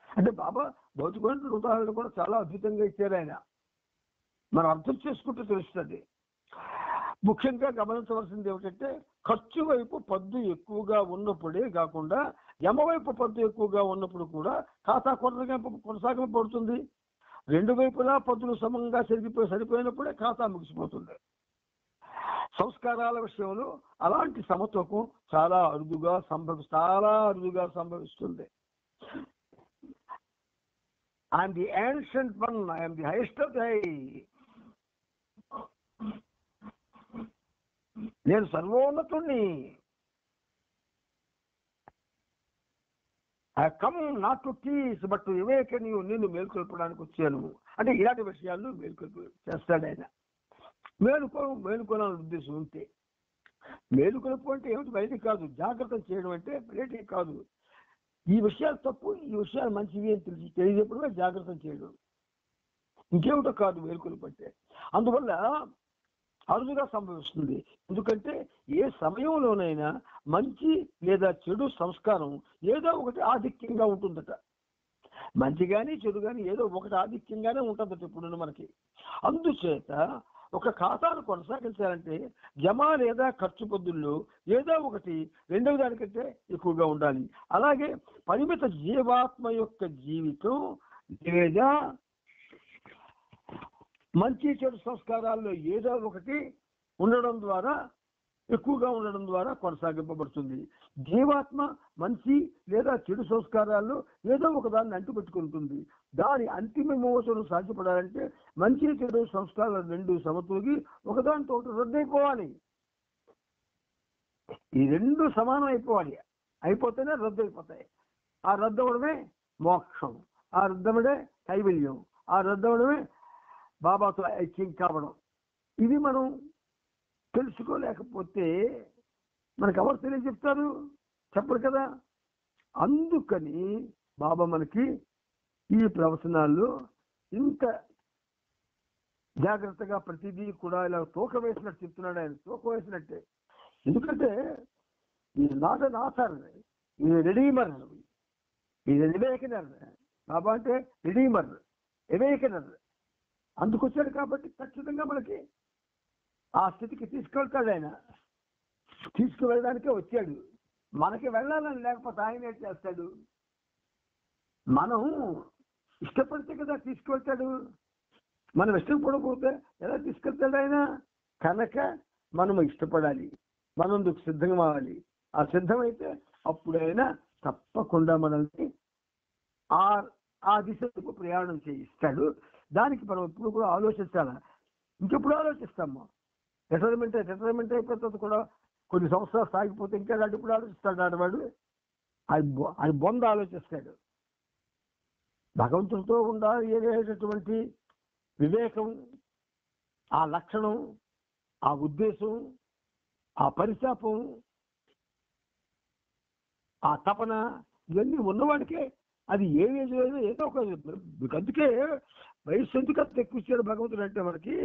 S3: అంటే బాబా భౌతికమైన ఉదాహరణ కూడా చాలా అద్భుతంగా ఇచ్చారు ఆయన. మనం అర్థం చేసుకుంటూ తెలుస్తుంది. ముఖ్యంగా గమనించవలసింది ఏమిటంటే, ఖర్చు వైపు పద్దు ఎక్కువగా ఉన్నప్పుడే కాకుండా యమ వైపు పద్దు ఎక్కువగా ఉన్నప్పుడు కూడా ఖాతా కొనసాగింపబడుతుంది. రెండు వైపులా పద్దులు సమంగా సరిపోయినప్పుడే ఖాతా ముగిసిపోతుంది. సంస్కారాల విషయంలో అలాంటి సమత్వకం చాలా అరుదుగా సంభవిస్తుంది. I'm the ancient one, I'm the highest of the high. నేను సర్వోన్నతుణ్ణి. I come not to teach but to awaken you. నిన్ను మేల్కొల్పడానికి వచ్చాను. అంటే ఇలాంటి విషయాల్లో మేల్కొల్పు చేస్తాడు ఆయన. మేలుకోవాలని ఉద్దేశం ఉంటే, మేలుకొలుపు అంటే ఏమిటి? బయటికి కాదు. జాగ్రత్త చేయడం అంటే బయటికి కాదు. ఈ విషయాలు తప్పు, ఈ విషయాలు మంచివి అని తెలియజేయడమే జాగ్రత్త చేయడం. ఇంకేమిటో కాదు మేలుకొలుపు అంటే. అందువల్ల అరుదుగా సంభవిస్తుంది. ఎందుకంటే ఏ సమయంలోనైనా మంచి లేదా చెడు సంస్కారం ఏదో ఒకటి ఆధిక్యంగా ఉంటుందట. మంచి కానీ చెడు కానీ ఏదో ఒకటి ఆధిక్యంగానే ఉంటుందట ఇప్పుడు మనకి. అందుచేత ఒక ఖాతాను కొనసాగించాలంటే జమ లేదా ఖర్చు పద్దుల్లో ఏదో ఒకటి రెండవ దానికంటే ఎక్కువగా ఉండాలి. అలాగే పరిమిత జీవాత్మ యొక్క జీవితం లేదా మంచి చెడు సంస్కారాల్లో ఏదో ఒకటి ఉండడం ద్వారా, ఎక్కువగా ఉండడం ద్వారా కొనసాగింపబడుతుంది. జీవాత్మ మంచి లేదా చెడు సంస్కారాల్లో ఏదో ఒకదాన్ని అంటుపెట్టుకుంటుంది. దాని అంతిమ మోసను సాధ్యపడాలంటే మంచి చెడు సంస్కారాలు రెండు సమతూగి ఒకదానితో రద్దయిపోవాలి. ఈ రెండు సమానం అయిపోవాలి. అయిపోతేనే రద్దు అయిపోతాయి. ఆ రద్దు అవడమే మోక్షం, ఆ రద్దవడే కైవల్యం, ఆ రద్దవడమే బాబాతో ఐక్యం కావడం. ఇది మనం తెలుసుకోలేకపోతే మనకు ఎవరు తెలియజెప్తారు? చెప్పరు కదా. అందుకని బాబా మనకి ఈ ప్రవచనాల్లో ఇంత జాగ్రత్తగా ప్రతిదీ కూడా ఇలా తూకం వేసినట్టు చెప్తున్నాడు ఆయన. తూకం వేసినట్టే. ఎందుకంటే ఇది నాట్ అన్ ఆథర్, ఇది రెడీమర్, ఇది ఎవేకనర్. బాబా అంటే రెడీమర్, ఎవేకనర్. అందుకొచ్చాడు కాబట్టి ఖచ్చితంగా మనకి ఆ స్థితికి తీసుకెళ్తాడు ఆయన. తీసుకువెళ్ళడానికే వచ్చాడు. మనకి వెళ్ళాలని లేకపోతే ఆయన ఏం చేస్తాడు? మనం ఇష్టపడితే కదా తీసుకువెళ్తాడు. మనం ఇష్టపడకపోతే ఎలా తీసుకెళ్తాడు ఆయన? కనుక మనం ఇష్టపడాలి, మనందుకు సిద్ధంగా అవ్వాలి. ఆ సిద్ధమైతే అప్పుడైనా తప్పకుండా మనల్ని ఆ దిశకు ప్రయాణం చేయిస్తాడు. దానికి మనం ఎప్పుడు కూడా ఆలోచించాలి. ఇంకెప్పుడు ఆలోచిస్తాము? రిటైర్మెంట్ అయిపోతుంది కూడా. కొన్ని సంవత్సరాలు సాగిపోతే ఇంకా ఇప్పుడు ఆలోచిస్తాడు ఆడవాడు. అది బొంద ఆలోచిస్తాడు. భగవంతుడితో ఉండేటటువంటి వివేకం, ఆ లక్షణం, ఆ ఉద్దేశం, ఆ పరిశాపం, ఆ తపన, ఇవన్నీ ఉన్నవాడికే అది ఏ ఏజ్లో ఏదో ఒక. అందుకే వయసు ఎందుకు అంత ఎక్కువ ఇచ్చాడు భగవంతుడు అంటే మనకి.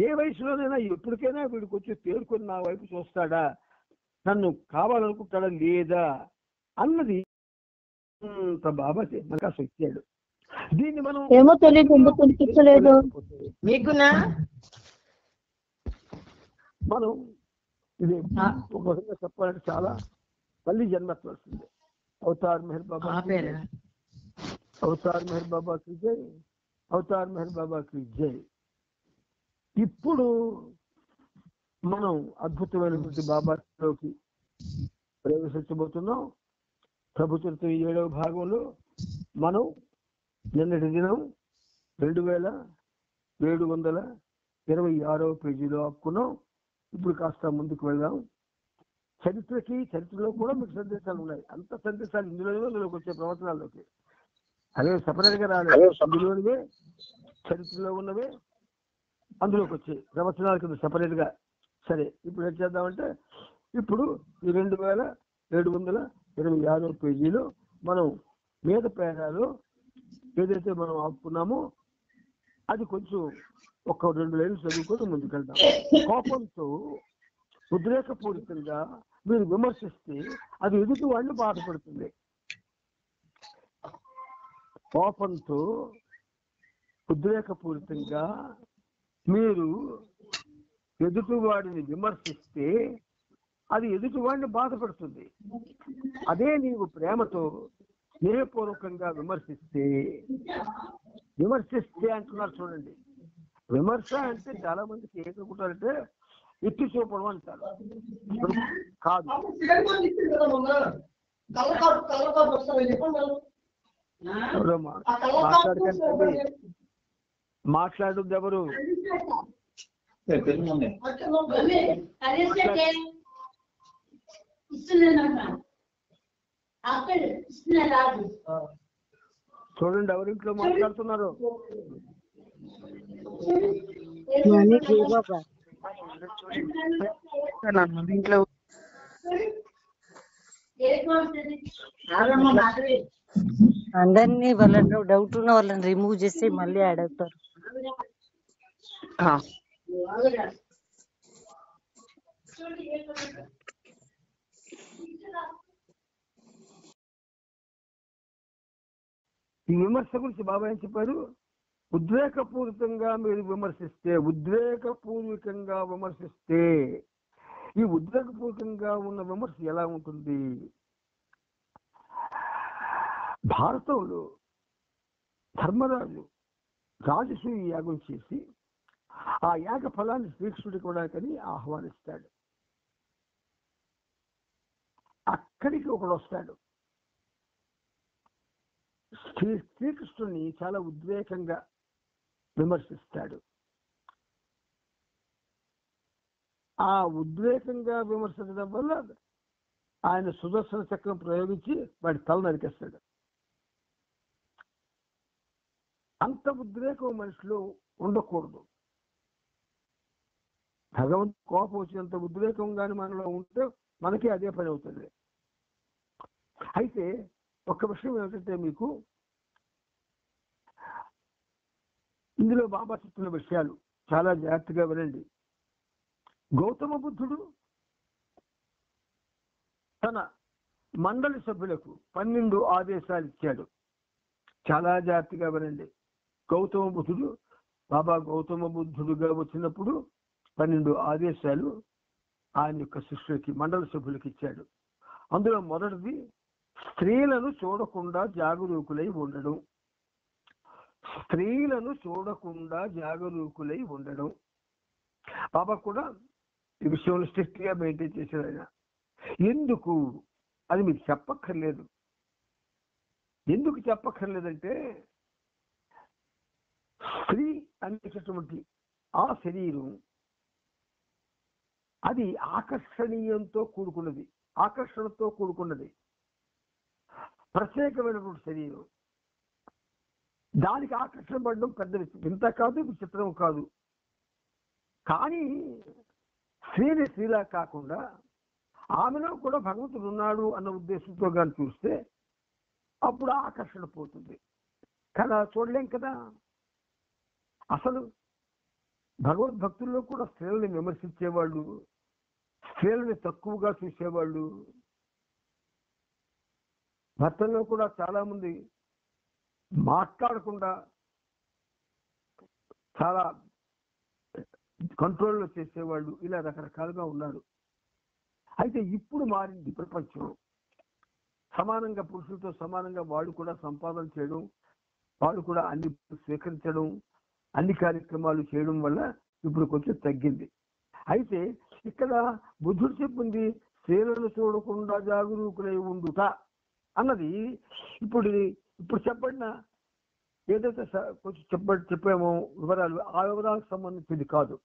S3: ఏ వయసులోనైనా ఎప్పటికైనా వీడికి వచ్చి తేరుకొని నా వైపు చూస్తాడా, నన్ను కావాలనుకుంటాడా లేదా అన్నది బాబా మనకు అసలు ఇచ్చాడు. దీన్ని మనం
S2: ఏమో తెలియదు, ఎందుకు కనిపించలేదు మీకునా?
S3: మనం ఇది ఒక విధంగా చెప్పాలంటే చాలా మళ్ళీ జన్మెత్తవలసిందే. అవతార్ మెహర్ బాబా, అవతార్ మెహర్ బాబాకి జై, అవతార్ మెహర్ బాబాకి జై. ఇప్పుడు మనం అద్భుతమైనటువంటి బాబాలోకి ప్రవేశించబోతున్నాం. ప్రభు చరిత్ర 7వ భాగంలో మనం నిన్నటి దినం 2726వ పేజీలో ఆపుకున్నాం. ఇప్పుడు కాస్త ముందుకు వెళ్దాం. చరిత్రలో కూడా మీకు సందేశాలు ఉన్నాయి. అంత సందేశాలు ఇందులోకి వచ్చే ప్రవచనాల్లోకి అదే సపరేట్ గా రాలేదు. ఇందులోనివే చరిత్రలో ఉన్నవే అందులోకి వచ్చాయి ప్రవచనాల కింద సపరేట్ గా. సరే, ఇప్పుడు ఏం చేద్దామంటే, ఇప్పుడు ఈ 2726వ పేజీలో మనం మీద పేరాలో ఏదైతే మనం ఆపుకున్నామో అది కొంచెం ఒక 2 లైన్లు చదువుకొని ముందుకెళ్దాం. కోపంతో ఉద్రేకపూరితంగా మీరు విమర్శిస్తే అది ఎదుటి వాళ్ళు బాధపడుతుంది. కోపంతో ఉద్రేకపూరితంగా మీరు ఎదుటివాడిని విమర్శిస్తే అది ఎదుటివాడిని బాధపడుతుంది. అదే నీవు ప్రేమతో స్నేహపూర్వకంగా విమర్శిస్తే అంటున్నారు చూడండి. విమర్శ అంటే చాలా మందికి ఏమనుకుంటారంటే ఎత్తి చూపడం అంటారు. కాదు, మాట్లాడద్దు ఎవరు. చూడండి ఎవరింట్లో మాట్లాడుతున్నారు.
S2: ఇంట్లో అందరినీ వాళ్ళ డౌట్ ఉన్న వాళ్ళని రిమూవ్ చేసి మళ్ళీ యాడ్ అవుతారు.
S3: ఈ విమర్శ గురించి బాబా ఏం చెప్పారు? ఉద్రేకపూరితంగా మీరు ఉద్రేకపూర్వకంగా విమర్శిస్తే ఈ ఉద్రేకపూర్వకంగా ఉన్న విమర్శ ఎలా ఉంటుంది? భారతంలో ధర్మరాజు రాజసూయ యాగం చేసి ఆ యాగ ఫలాన్ని శ్రీకృష్ణుడికి ఇవ్వడానికని ఆహ్వానిస్తాడు. అక్కడికి ఒకడు వస్తాడు. శ్రీకృష్ణుని చాలా ఉద్రేకంగా విమర్శిస్తాడు. ఆ ఉద్రేకంగా విమర్శించడం వల్ల ఆయన సుదర్శన చక్రం ప్రయోగించి వాడి తల నరికేస్తాడు. అంత ఉద్రేకం మనిషిలో ఉండకూడదు. భగవంతుడు కోపం వచ్చినంత ఉద్రేకం కానీ మనలో ఉంటే మనకి అదే పని అవుతుంది. అయితే ఒక్క విషయం ఏమిటంటే, మీకు ఇందులో బాబా చెప్తున్న విషయాలు చాలా జాగ్రత్తగా వినండి. గౌతమ బుద్ధుడు తన మండలి సభ్యులకు 12 ఆదేశాలు ఇచ్చాడు. చాలా జాగ్రత్తగా వినండి. బాబా గౌతమ బుద్ధుడుగా వచ్చినప్పుడు 12 ఆదేశాలు ఆయన యొక్క శిష్యులకి, మండలి సభ్యులకి ఇచ్చాడు. అందులో మొదటిది స్త్రీలను చూడకుండా జాగరూకులై ఉండడం. బాబా కూడా ఈ విషయంలో స్ట్రిక్ట్ గా మెయింటైన్ చేశారు ఆయన. ఎందుకు అది మీకు చెప్పక్కర్లేదు. ఎందుకు చెప్పక్కర్లేదంటే, స్త్రీ అనేటటువంటి ఆ శరీరం అది ఆకర్షణతో కూడుకున్నది, ప్రత్యేకమైనటువంటి శరీరం. దానికి ఆకర్షణ పడడం పెద్ద వింత కాదు, విచిత్రం కాదు. కానీ స్త్రీలా కాకుండా ఆమెలో కూడా భగవంతుడు ఉన్నాడు అన్న ఉద్దేశంతో కానీ చూస్తే అప్పుడు ఆకర్షణ పోతుంది కదా. చూడలేం కదా. అసలు భగవద్భక్తుల్లో కూడా స్త్రీలని విమర్శించేవాళ్ళు, స్త్రీలని తక్కువగా చూసేవాళ్ళు, భర్తల్లో కూడా చాలా మంది మాట్లాడకుండా చాలా కంట్రోల్లో చేసేవాళ్ళు, ఇలా రకరకాలుగా ఉన్నారు. అయితే ఇప్పుడు మారింది ప్రపంచం. సమానంగా పురుషులతో సమానంగా వాళ్ళు కూడా సంపాదన చేయడం, వాళ్ళు కూడా అన్ని స్వీకరించడం, అన్ని కార్యక్రమాలు చేయడం వల్ల ఇప్పుడు కొంచెం తగ్గింది. అయితే ఇక్కడ బుద్ధుడు చెప్పింది స్త్రీలను చూడకుండా జాగరూకులై ఉండుట అన్నది ఇప్పుడు చెప్పబడిన ఏదైతే కొంచెం చెప్పామో వివరాలు, ఆ వివరాలకు సంబంధించింది కాదు.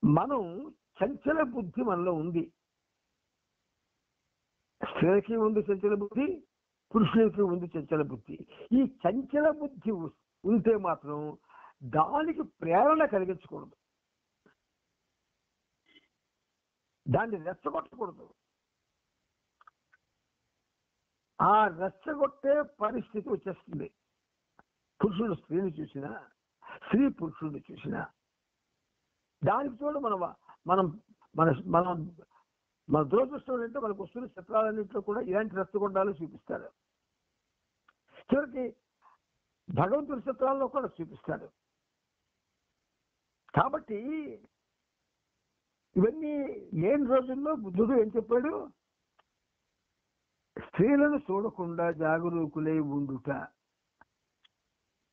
S3: మనం చంచల బుద్ధి మనలో ఉంది. స్త్రీలకి ఉంది చంచల బుద్ధి, పురుషులకి ఉంది చంచల బుద్ధి. ఈ చంచల బుద్ధి ఉంటే మాత్రం దానికి ప్రేరణ కలిగించకూడదు, దాన్ని రెచ్చగొట్టకూడదు. ఆ రెచ్చగొట్టే పరిస్థితి వచ్చేస్తుంది. పురుషుడు స్త్రీని చూసినా, స్త్రీ పురుషుడిని చూసినా, దానికి తోడు మనం మనం మన మనం మన దురదృష్టం ఏంటంటే మనకు వస్తున్న చిత్రాలన్నింటిలో కూడా ఇలాంటి రక్తగుండాలు చూపిస్తాడు. చివరికి భగవంతుడి చిత్రాల్లో కూడా చూపిస్తాడు. కాబట్టి ఇవన్నీ లేని రోజుల్లో బుద్ధుడు ఏం చెప్పాడు? స్త్రీలను చూడకుండా జాగరూకులై ఉండుట.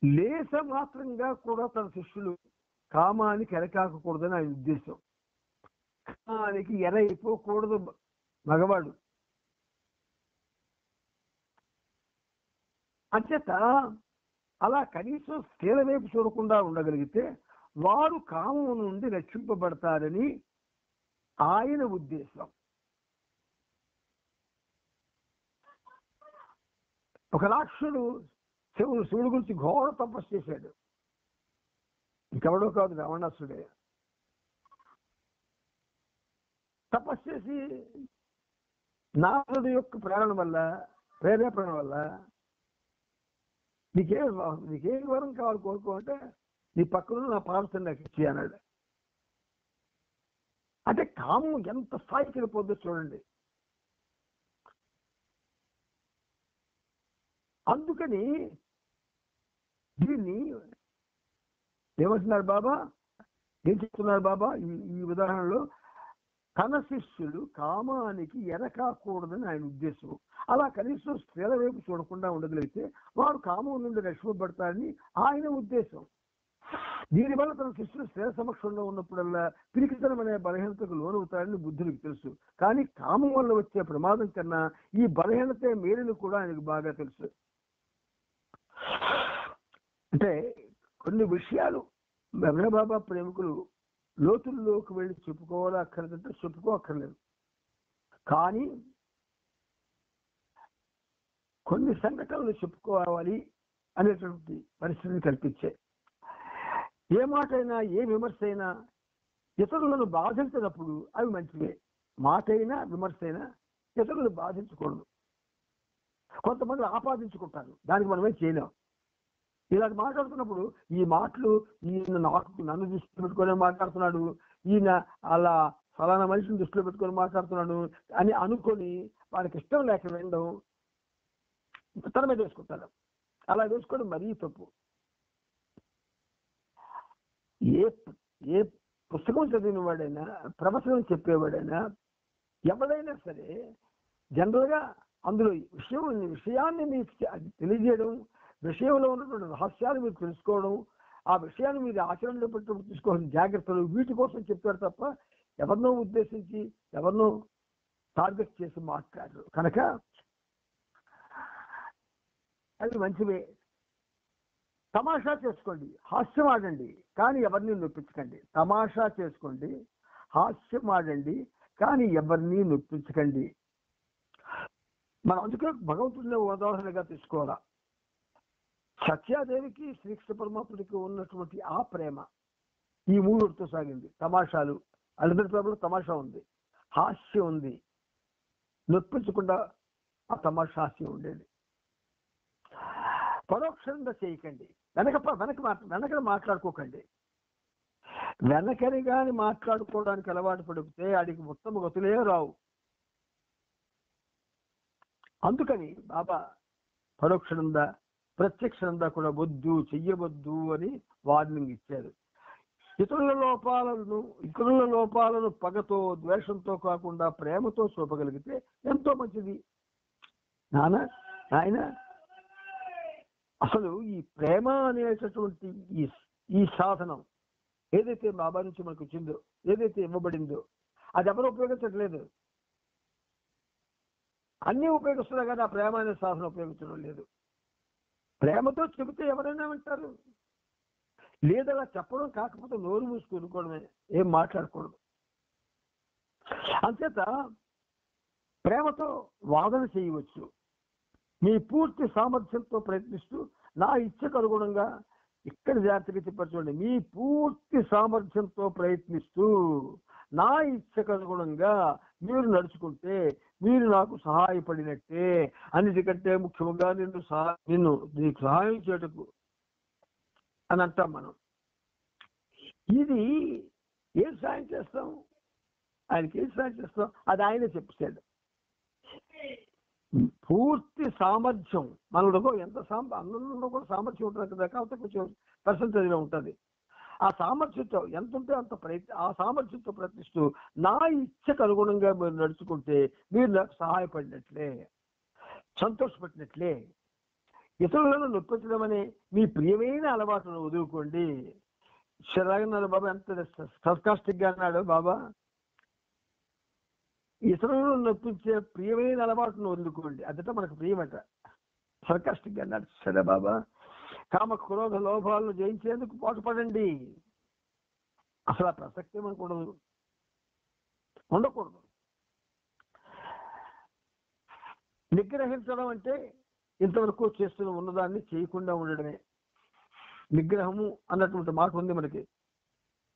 S3: లేస మాత్రంగా కూడా తన శిష్యులు కామానికి ఎరకాకూడదని ఆయన ఉద్దేశం. కామానికి ఎర అయిపోకూడదు మగవాడు. అంచేత అలా కనీసం స్త్రీల వైపు చూడకుండా ఉండగలిగితే వారు కామం నుండి రక్షింపబడతారని ఆయన ఉద్దేశం. ఒక రాక్షసుడు శివుడి గురించి ఘోర తపస్సు చేశాడు. ఇంకెవడో కాదు, రావణాసుడే. తపస్సు చేసి నారదుడి యొక్క ప్రేరేపణ వల్ల నీకే వరం కావాలి కోరుకో అంటే నీ పక్కన నా పార్వతిని నాకు ఇచ్చి అన్నాడు. అంటే కామం ఎంత స్థాయికి వెళ్ళిపోద్దో చూడండి. అందుకని దీన్ని ఏమంటున్నారు బాబా, ఏం చెప్తున్నారు బాబా ఈ ఉదాహరణలో? తన శిష్యులు కామానికి ఎరకాకూడదని ఆయన ఉద్దేశం. అలా కనీసం స్త్రీల వైపు చూడకుండా ఉండగలిగితే వారు కామం నుండి రక్షింపబడతారని ఆయన ఉద్దేశం. దీనివల్ల తన శిష్యులు స్త్రీల సమక్షంలో ఉన్నప్పుడల్లా పిరికితనం అనే బలహీనతకు లోనవుతారని బుద్ధుడికి తెలుసు. కానీ కామం వల్ల వచ్చే ప్రమాదం కన్నా ఈ బలహీనతే మేలుని కూడా ఆయనకు బాగా తెలుసు. అంటే కొన్ని విషయాలు బాబా ప్రేమికులు లోతుల్లోకి వెళ్ళి చెప్పుకోవాలక్కర్లేదంటే చెప్పుకోక్కర్లేదు. కానీ కొన్ని సంఘటనలు చెప్పుకోవాలి అనేటువంటి పరిస్థితిని కల్పించాయి. ఏ మాట అయినా ఏ విమర్శ అయినా ఇతరులను బాధించినప్పుడు అవి మంచివే. మాట అయినా విమర్శ అయినా ఇతరులను బాధించకూడదు. కొంతమంది ఆపాదించుకుంటారు, దానికి మనమే చేయలేం. ఇలాంటి మాట్లాడుతున్నప్పుడు ఈ మాటలు ఈయన నన్ను దృష్టిలో పెట్టుకొని మాట్లాడుతున్నాడు, ఈయన అలా ఫలానా మనిషిని దృష్టిలో పెట్టుకొని మాట్లాడుతున్నాడు అని అనుకొని వారికి ఇష్టం లేక వినడం తన మీద వేసుకుంటాడు. అలా వేసుకోవడం మరీ తప్పు. ఏ పుస్తకం చదివిన వాడైనా, ప్రవచనం చెప్పేవాడైనా, ఎవరైనా సరే జనరల్గా అందులో విషయాన్ని మీకు తెలియజేయడం, విషయంలో ఉన్నటువంటి రహస్యాలు మీరు తెలుసుకోవడం, ఆ విషయాన్ని మీరు ఆచరణలో పెట్టినప్పుడు తీసుకోవాల్సిన జాగ్రత్తలు, వీటి కోసం చెప్తారు తప్ప ఎవరినో ఉద్దేశించి ఎవరినో టార్గెట్ చేసి మాట్లాడరు. కనుక అది మంచివే. తమాషా చేసుకోండి, హాస్యం ఆడండి, కానీ ఎవరిని నొప్పించకండి. తమాషా చేసుకోండి, హాస్యం ఆడండి, కానీ ఎవరిని నొప్పించకండి. మనం అందుకే భగవంతుడిని ఉదాహరణగా తీసుకోవాలా. సత్యాదేవికి శ్రీకృష్ణ పరమాత్ముడికి ఉన్నటువంటి ఆ ప్రేమ ఈ మూడుతో సాగింది. తమాషాలు, అలిదరి ప్రేమలో తమాషా ఉంది, హాస్యం ఉంది. నొప్పించకుండా ఆ తమాషా హాస్యం ఉండేది. పరోక్షంగా చేయకండి, వెనక మాట్లాడుకోకండి. వెనకని కానీ మాట్లాడుకోవడానికి అలవాటు పడితే ఆడికి మొత్తం గతులే రావు. అందుకని బాబా పరోక్షనందా ప్రత్యక్షనందా కూడా వద్దు, చెయ్యవద్దు అని వార్నింగ్ ఇచ్చారు. ఇతరుల లోపాలను పగతో ద్వేషంతో కాకుండా ప్రేమతో చూపగలిగితే ఎంతో మంచిది. నాయన అసలు ఈ ప్రేమ అనేటటువంటి ఈ సాధనం ఏదైతే బాబా నుంచి మనకు వచ్చిందో, ఏదైతే ఇవ్వబడిందో, అది ఎవరు ఉపయోగించట్లేదు. అన్నీ ఉపయోగిస్తున్నా కానీ ఆ ప్రేమ అనే సాధనం ఉపయోగించడం లేదు. ప్రేమతో చెబితే ఎవరైనా వింటారు, లేదలా చెప్పడం కాకపోతే నోరు మూసుకొనుకోవడమే, ఏం మాట్లాడకూడదు. అంచేత ప్రేమతో వాదన చేయవచ్చు. మీ పూర్తి సామర్థ్యంతో ప్రయత్నిస్తూ నా ఇచ్చకు అనుగుణంగా, ఇక్కడ జాగ్రత్తగా చెప్పారు చూడండి, మీ పూర్తి సామర్థ్యంతో ప్రయత్నిస్తూ నా ఇచ్చకు అనుగుణంగా మీరు నడుచుకుంటే మీరు నాకు సహాయపడినట్టే. అన్నిటికంటే ముఖ్యంగా నీకు సహాయం చేయటకు అని అంటాం మనం. ఇది ఏం సాయం చేస్తాం? ఆయనకి ఏం సాయం చేస్తాం? అది ఆయనే చెప్పాడు. పూర్తి సామర్థ్యం మనలో ఎంత అందరిలో కూడా సామర్థ్యం ఉంటుంది కదా, కాకపోతే కొంచెం పర్సంటేజ్లో ఉంటుంది. ఆ సామర్థ్యంతో ఎంత ఉంటే అంత ఆ సామర్థ్యంతో ప్రయత్నిస్తూ నా ఇచ్చకు అనుగుణంగా మీరు నడుచుకుంటే మీరు నాకు సహాయపడినట్లే, సంతోషపెట్టినట్లే. ఇతరులను నొప్పించడం అనే మీ ప్రియమైన అలవాటును వదులుకోండి. శరాగన్నాడు బాబా, ఎంత సర్కాస్టిక్ గా అన్నాడు బాబా. ఇతరులను నొప్పించే ప్రియమైన అలవాటును వదులుకోండి, అదట మనకు ప్రియమట. సర్కాస్టిక్ గా అన్నాడు సరే బాబా. కామ క్రోధ లోభాలను జయించేందుకు పాటుపడండి. అసలు ఆ ప్రసక్తి మనకు ఉండకూడదు. నిగ్రహించడం అంటే ఇంతవరకు చేస్తున్న ఉన్నదాన్ని చేయకుండా ఉండడమే. నిగ్రహము అన్నటువంటి మాట ఉంది మనకి.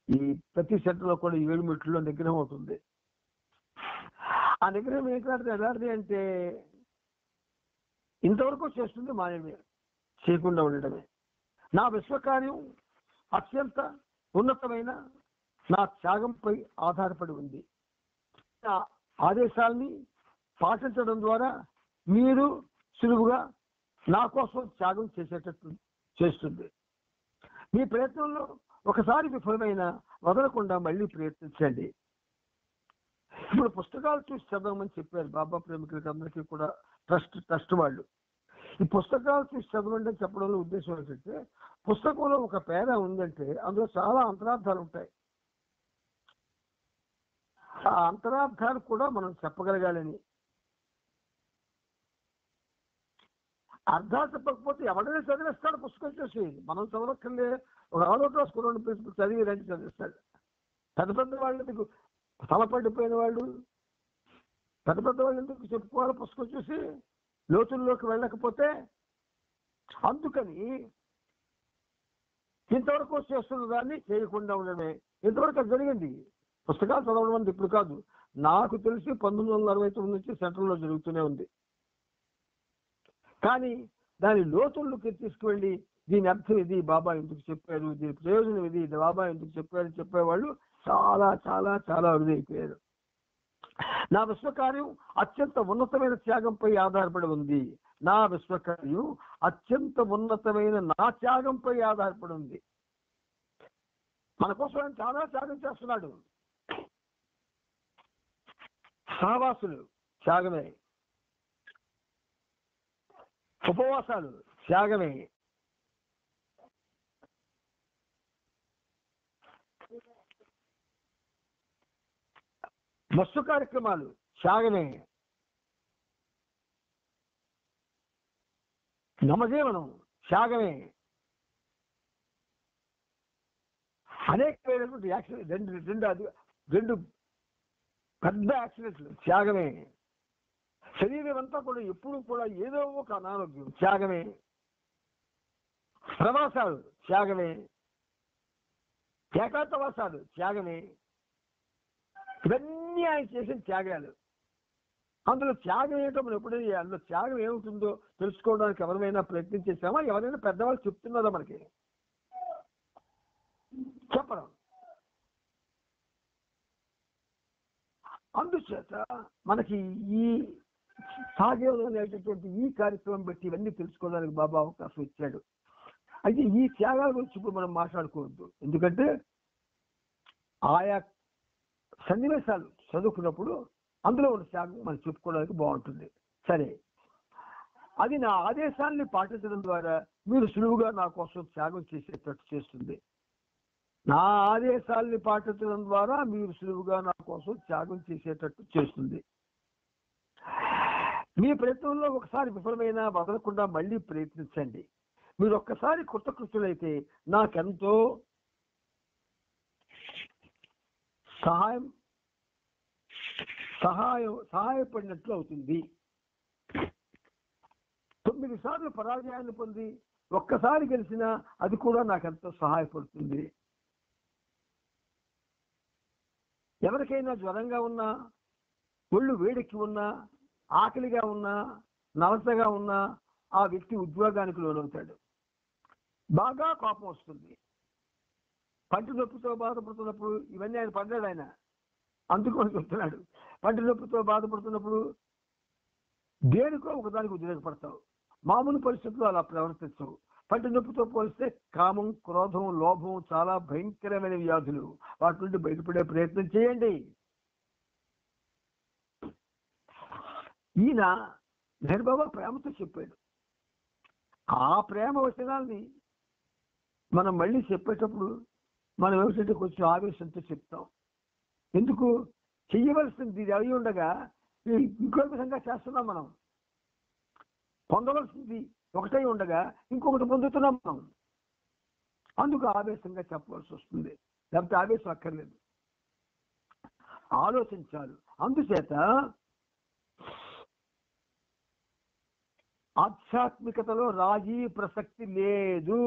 S3: ఈ ప్రతి సెంటర్లో కూడా 7 మెట్లలో నిగ్రహం అవుతుంది. ఆ నిగ్రహం ఎలాంటిది అంటే ఇంతవరకు చేస్తుంది మానమే, చేయకుండా ఉండడమే. నా విశ్వకార్యం అత్యంత ఉన్నతమైన నా త్యాగంపై ఆధారపడి ఉంది. నా ఆదేశాల్ని పాటించడం ద్వారా మీరు సులువుగా నా కోసం త్యాగం చేసేటట్టు చేస్తుంది. మీ ప్రయత్నంలో ఒకసారి విఫలమైన వదలకుండా మళ్ళీ ప్రయత్నించండి. ఇప్పుడు పుస్తకాలు చూసి చదవమని చెప్పారు బాబా ప్రేమికులకి అందరికీ కూడా, ట్రస్ట్ వాళ్ళు. ఈ పుస్తకాలు చూసి చదవండి అని చెప్పడంలో ఉద్దేశం ఏంటంటే, పుస్తకంలో ఒక పేరా ఉందంటే అందులో చాలా అంతరార్థాలు ఉంటాయి. ఆ అంతరార్థాలు కూడా మనం చెప్పగలగాలని. అర్థాలు చెప్పకపోతే ఎవడైనా చదివేస్తాడు పుస్తకం చూసి. మనం చదవక్కర్లే, ఒక ఆలో క్లాస్ కూడా చదివి రండి చదివిస్తాడు. పెద్ద పెద్ద వాళ్ళు ఎందుకు తలపడిపోయిన వాళ్ళు, పెద్ద పెద్ద వాళ్ళు ఎందుకు చెప్పుకోవాలి పుస్తకం చూసి లోతుల్లోకి వెళ్ళకపోతే? అందుకని ఇంతవరకు చేస్తున్న దాన్ని చేయకుండా ఉండడమే. ఇంతవరకు అది జరిగింది. పుస్తకాలు చదవడం అనేది ఇప్పుడు కాదు, నాకు తెలిసి 1969 నుంచి సెంట్రల్లో జరుగుతూనే ఉంది. కానీ దాని లోతుల్లోకి తీసుకువెళ్ళి దీని అర్థం ఇది, బాబా ఎందుకు చెప్పారు, దీని ప్రయోజనం ఇది, బాబా ఎందుకు చెప్పారు చెప్పేవాళ్ళు చాలా చాలా చాలా అరుదైపోయారు. నా విశ్వకార్యం అత్యంత ఉన్నతమైన త్యాగంపై ఆధారపడి ఉంది. నా విశ్వకార్యం అత్యంత ఉన్నతమైన నా త్యాగంపై ఆధారపడి ఉంది. మన కోసం ఆయన చాలా త్యాగం చేస్తున్నాడు. సహవాసులు త్యాగమే, ఉపవాసాలు త్యాగమే, మస్తు కార్యక్రమాలు త్యాగమే, నమజీవనం త్యాగమే, అనేకమైనటువంటి యాక్సిడెంట్, రెండు పెద్ద యాక్సిడెంట్లు త్యాగమే, శరీరం అంతా కూడా ఎప్పుడు కూడా ఏదో ఒక అనారోగ్యం త్యాగమే, ప్రవాసాలు త్యాగమే, ఏకాంతవాసాలు త్యాగమే. ఇవన్నీ ఆయన చేసిన త్యాగాలు. అందులో త్యాగం ఏంటో మనం ఎప్పుడైనా, అందులో త్యాగం ఏముంటుందో తెలుసుకోవడానికి ఎవరైనా ప్రయత్నం చేసామా? ఎవరైనా పెద్దవాళ్ళు చెప్తున్నారా మనకి? చెప్పడం. అందుచేత మనకి ఈ సాగేలో అనేటటువంటి ఈ కార్యక్రమం బట్టి ఇవన్నీ తెలుసుకోవడానికి బాబా అవకాశం ఇచ్చాడు. అయితే ఈ త్యాగాల గురించి ఇప్పుడు మనం మాట్లాడుకోవద్దు, ఎందుకంటే ఆయా సన్నివేశాలు చదువుకున్నప్పుడు అందులో ఉన్న త్యాగం మనం చెప్పుకోవడానికి బాగుంటుంది. సరే, అది నా ఆదేశాన్ని పాటించడం ద్వారా మీరు సులువుగా నా కోసం త్యాగం చేసేటట్టు చేస్తుంది. నా ఆదేశాల్ని పాటించడం ద్వారా మీరు సులువుగా నా కోసం త్యాగం చేసేటట్టు చేస్తుంది. మీ ప్రయత్నంలో ఒకసారి విఫలమైనా వదలకుండా మళ్ళీ ప్రయత్నించండి. మీరు ఒక్కసారి కృతకృత్యులైతే నాకెంతో సహాయపడినట్లు అవుతుంది. 9 సార్లు పరాజయాన్ని పొంది ఒక్కసారి గెలిచినా అది కూడా నాకెంతో సహాయపడుతుంది. ఎవరికైనా జ్వరంగా ఉన్నా, ఒళ్ళు వేడెక్కి ఉన్నా, ఆకలిగా ఉన్నా, నలసగా ఉన్నా ఆ వ్యక్తి ఉద్యోగానికి లోనవుతాడు. బాగా కోపం వస్తుంది. పంటి నొప్పితో బాధపడుతున్నప్పుడు ఇవన్నీ ఆయన పడ్డాడు. ఆయన అందుకొని చెప్తున్నాడు, పంటి నొప్పితో బాధపడుతున్నప్పుడు దేనికో ఒకదానికి ఉద్రేకపడతావు. మామూలు పరిస్థితుల్లో అలా ప్రవర్తించవు. పంటి నొప్పితో పోలిస్తే కామం, క్రోధం, లోభం చాలా భయంకరమైన వ్యాధులు. వాటి నుండి బయటపడే ప్రయత్నం చేయండి. ఈయన నిర్భవ ప్రేమతో చెప్పాడు. ఆ ప్రేమ వచనాల్ని మనం మళ్ళీ చెప్పేటప్పుడు మనం ఏమిటంటే కొంచెం ఆవేశంతో చెప్తాం. ఎందుకు? చెయ్యవలసింది ఇది అయి ఉండగా ఇంకో విధంగా చేస్తున్నాం. మనం పొందవలసింది ఒకటై ఉండగా ఇంకొకటి పొందుతున్నాం మనం. అందుకు ఆవేశంగా చెప్పవలసి వస్తుంది. లేకపోతే ఆవేశం అక్కర్లేదు, ఆలోచించాలి. అందుచేత ఆధ్యాత్మికతలో రాజీ ప్రసక్తి లేదు.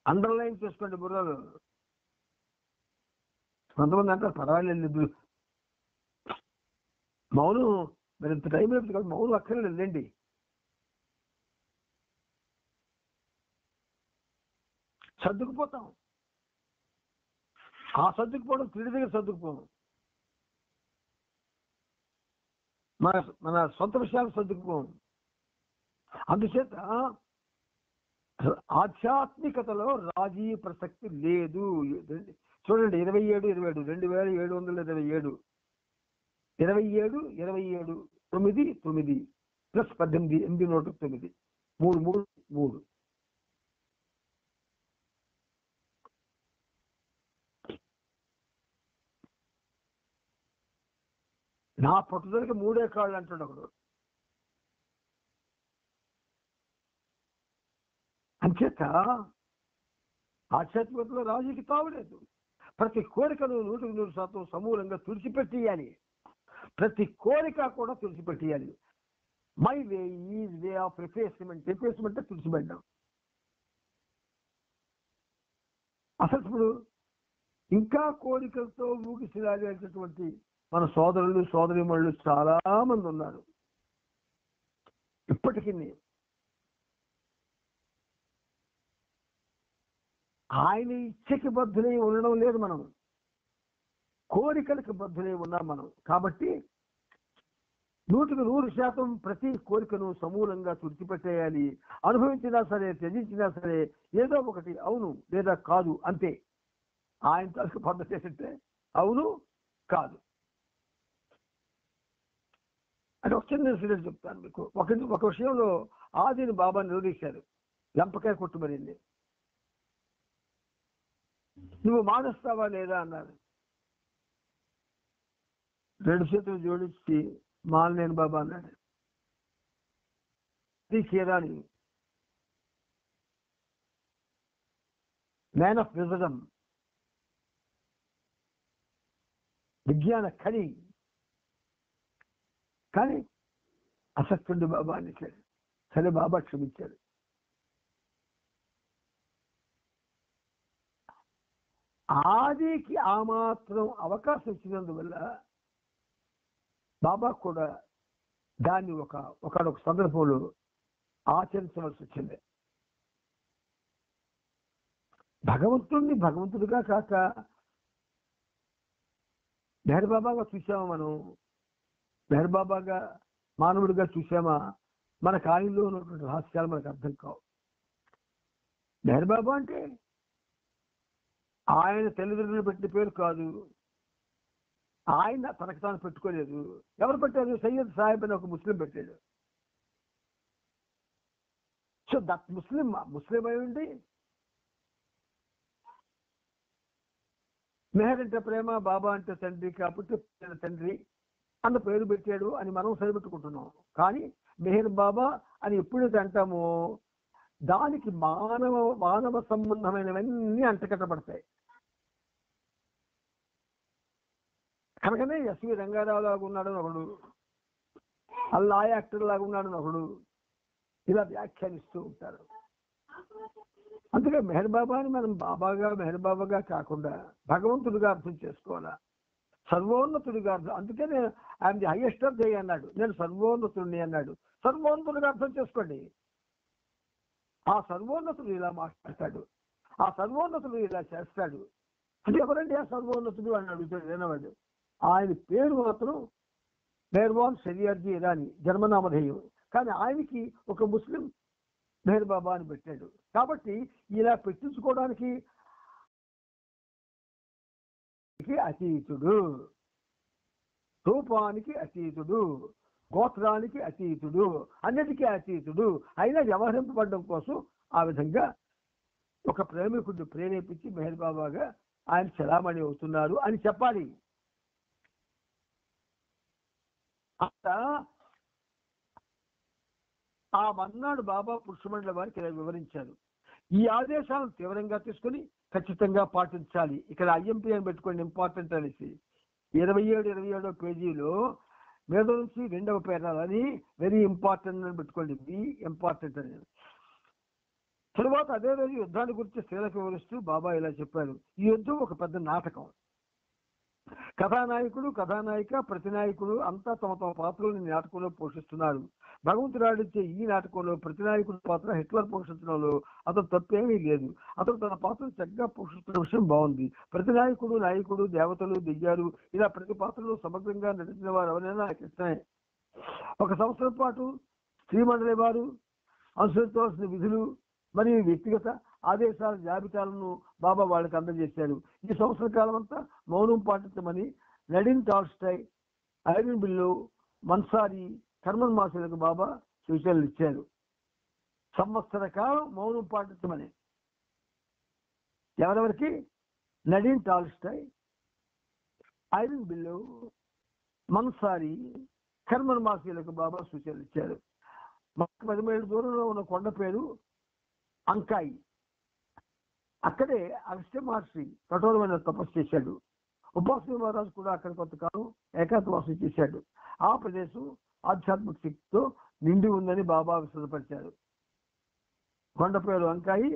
S3: అండర్లైన్ చేసుకోండి బుర్రలు. కొంతమంది అంటారు పర్వాలేదు మౌనం, మరి ఇంత టైం అయిపోతుంది కాబట్టి మౌనం అక్కర్లేదండి. సర్దుకుపోతాం. ఆ సర్దుకుపోవడం తిరిగి దగ్గర సర్దుకుపోవడం, మన సొంత విషయాలు సర్దుకుపోవడం. అందుచేత ఆధ్యాత్మికతలో రాజీ ప్రసక్తి లేదు. చూడండి 27, 27 2727 27 27 9 9 ప్లస్ 18 809 3 3 3. నా పట్టుదలకి 3 కాళ్ళు అంటాడు ఒకడు. అంచేత ఆధ్యాత్మికతలో రాజీకి తావులేదు. ప్రతి కోరికను 100% సమూలంగా తుడిచిపెట్టేయాలి. ప్రతి కోరిక కూడా తుడిచిపెట్టేయాలి. My way is way of effacement. Effacement తుడిచిపెట్టాం. అసలు ఇప్పుడు ఇంకా కోరికలతో ఊగిసిలాగేటటువంటి మన సోదరులు సోదరీమణులు చాలా మంది ఉన్నారు. ఇప్పటికీ ఆయన ఇచ్చకి బద్ధులై ఉండడం లేదు, మనం కోరికలకు బద్ధులై ఉన్నాం మనం. కాబట్టి 100% ప్రతి కోరికను సమూలంగా తుడిచిపెట్టేయాలి. అనుభవించినా సరే త్యజించినా సరే ఏదో ఒకటి అవును లేదా కాదు అంతే. ఆయన తలకు పద్ధతి చేసింటే అవును కాదు. అంటే ఒక చిన్న ఇన్సిడెంట్ చెప్తాను మీకు. ఒక విషయంలో ఆదిని బాబా నిలదీశారు. లంపకాయ కొట్టుమరింది. నువ్వు మానేస్తావా లేదా అన్నారు. 2 చేతులు జోడించి మానలేను బాబా అన్నాడు. శ్రీరాణి మ్యాన్ ఆఫ్ విజడమ్, విజ్ఞాన ఖని. కానీ అసక్తుండి బాబా అనిచ్చాడు. సరే బాబా క్షమించాడు. ఆదికి ఆ మాత్రం అవకాశం ఇచ్చినందువల్ల బాబా కూడా దాన్ని ఒకనొక సందర్భంలో ఆచరించవలసి వచ్చింది. భగవంతుడిని భగవంతుడిగా కాక మెహర్ బాబాగా చూసామా మనం? మెహర్ బాబాగా మానవుడిగా చూసామా? మన కార్యంలో ఉన్నటువంటి రహస్యాలు మనకు అర్థం కావు. మెహర్ బాబా అంటే ఆయన తల్లిదండ్రులు పెట్టిన పేరు కాదు. ఆయన తనకు తాను పెట్టుకోలేదు. ఎవరు పెట్టారు? సయ్యద్ సాహెబ్ అని ఒక ముస్లిం పెట్టాడు. సో దట్ ముస్లిం అయి ఉండి మెహర్ అంటే ప్రేమ, బాబా అంటే తండ్రి కాబట్టి తండ్రి అన్న పేరు పెట్టాడు అని మనం సరిపెట్టుకుంటున్నాం. కానీ మెహర్ బాబా అని ఎప్పుడైతే అంటామో దానికి మానవ సంబంధమైనవన్నీ అంటకట్టబడతాయి. కనుకనే ఎస్వి రంగారావు లాగా ఉన్నాడని ఒకడు, అల్లా యాక్టర్ లాగా ఉన్నాడని ఒకడు ఇలా వ్యాఖ్యానిస్తూ ఉంటారు. అందుకే మెహర్ బాబాని మనం మెహర్ బాబాగా కాకుండా భగవంతుడిగా అర్థం చేసుకోవాలా, సర్వోన్నతుడిగా అర్థం. అందుకే నేను I'm the highest of the అన్నాడు. నేను సర్వోన్నతుడిని అన్నాడు. సర్వోన్నతుడిగా అర్థం చేసుకోండి. ఆ సర్వోన్నతుడు ఇలా మాట్లాడతాడు, ఆ సర్వోన్నతుడు ఇలా చేస్తాడు అంటే ఎవరండి ఆ సర్వోన్నతుడు అని అడుగుతాడు వినవాడు. ఆయన పేరు మాత్రం మెహర్బాన్ షరియార్జీ ఇరానీ, జన్మనామధేయం. కానీ ఆయనకి ఒక ముస్లిం మెహర్ బాబా అని పెట్టాడు. కాబట్టి ఇలా పెట్టించుకోవడానికి అతీతుడు, రూపానికి అతీతుడు, గోత్రానికి అతీతుడు, అన్నిటికీ అతీతుడు, అయినా వ్యవహరింపబడడం కోసం ఆ విధంగా ఒక ప్రేమికుడిని ప్రేరేపించి మెహర్ బాబాగా ఆయన చలామణి అవుతున్నారు అని చెప్పాలి. అంత ఆ మర్నాడు బాబా పురుషమండలి వారికి ఇలా వివరించారు. ఈ ఆదేశాలను తీవ్రంగా తీసుకుని ఖచ్చితంగా పాటించాలి. ఇక్కడ ఐఎంపీ అని పెట్టుకోండి, ఇంపార్టెంట్ అనేసి 27 పేజీలో మీద నుంచి 2వ పేరాలని వెరీ ఇంపార్టెంట్ అని పెట్టుకోండి, వి ఇంపార్టెంట్ అని. తరువాత అదే రోజు యుద్ధాన్ని గురించి స్త్రీలకు వివరిస్తూ బాబా ఇలా చెప్పారు. ఈ యుద్ధం ఒక పెద్ద నాటకం. కథానాయకుడు, కథానాయిక, ప్రతినాయకుడు అంతా తమ తమ పాత్రలను ఈ నాటకంలో పోషిస్తున్నారు. భగవంతుడు ఆడించే ఈ నాటకంలో ప్రతినాయకుడి పాత్ర హిట్లర్ పోషించడంలో అతను తప్పేమీ లేదు. అతను తన పాత్రను చక్కగా పోషిస్తున్న విషయం బాగుంది. ప్రతినాయకుడు, నాయకుడు, దేవతలు, దెయ్యాలు ఇలా ప్రతి పాత్రలో సమగ్రంగా నటించిన వారు ఎవరైనా నాకు ఇష్టమే. 1 సంవత్సరం పాటు స్త్రీ మండలి వారు అనుసరించవలసిన విధులు మరియు వ్యక్తిగత ఆదేశాల జాబితాలను బాబా వాళ్ళకి అందజేశారు. ఈ సంవత్సర కాలం అంతా మౌనం పాటించమని నడిన్ టాల్స్టాయ్, ఐరన్ బిల్లో, మన్సారీ, కర్మన్ మాసులకు బాబా సూచనలు ఇచ్చారు. సంవత్సర కాలం మౌనం పాటించమని ఎవరెవరికి? నడిన్ టాల్స్టాయ్, ఐరన్ బిల్లో, మన్సారీ, కర్మన్ మాసులకు బాబా సూచనలు ఇచ్చారు. 10 మైళ్ళ దూరంలో ఉన్న కొండ పేరు అంకాయి. అక్కడే అగస్త్య మహర్షి కఠోరమైన తపస్సు చేశాడు. ఉపాసన మహారాజు కూడా అక్కడ కొంతకాలం ఏకాంతవాసం చేశాడు. ఆ ప్రదేశం ఆధ్యాత్మిక శక్తితో నిండి ఉందని బాబా విశదపరిచారు. కొండ పేరు అంకాయి,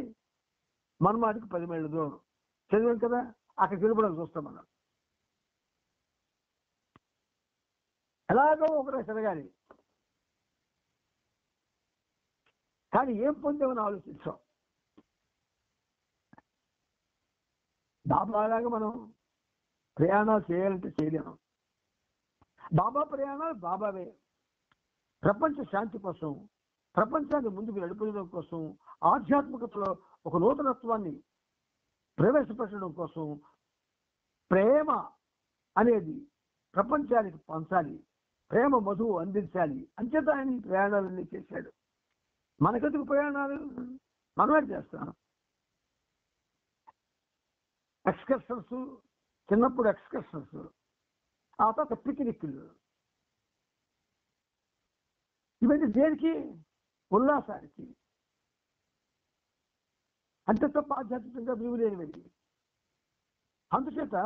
S3: మన్మాటికి 10 మైళ్ళ దూరం. చదివాం కదా, అక్కడ తిరుపతికి చూస్తాం మనం. ఎలాగో ఒకరే జరగాలి, కానీ ఏం పొందామని ఆలోచించాం. బాబాలాగా మనం ప్రయాణాలు చేయాలంటే చేయలేము. బాబా ప్రయాణాలు బాబావే. ప్రపంచ శాంతి కోసం, ప్రపంచాన్ని ముందుకు నడిపించడం కోసం, ఆధ్యాత్మికతలో ఒక నూతనత్వాన్ని ప్రవేశపెట్టడం కోసం ప్రేమ అనేది ప్రపంచానికి పంచాలి, ప్రేమ మధువు అందించాలి. అంచేత ఆయన ఈ ప్రయాణాలన్నీ చేశాడు. మనకెందుకు ప్రయాణాలు? మనమే చేస్తాం. ఎక్స్కర్షన్స్, చిన్నప్పుడు ఎక్స్కర్షన్స్, ఆ తర్వాత పిక్నిక్లు, ఇవన్నీ దేనికి? ఉల్లాసానికి. అంతే తప్ప ఆధ్యాత్మికంగా విలువలేనివి. అందుచేత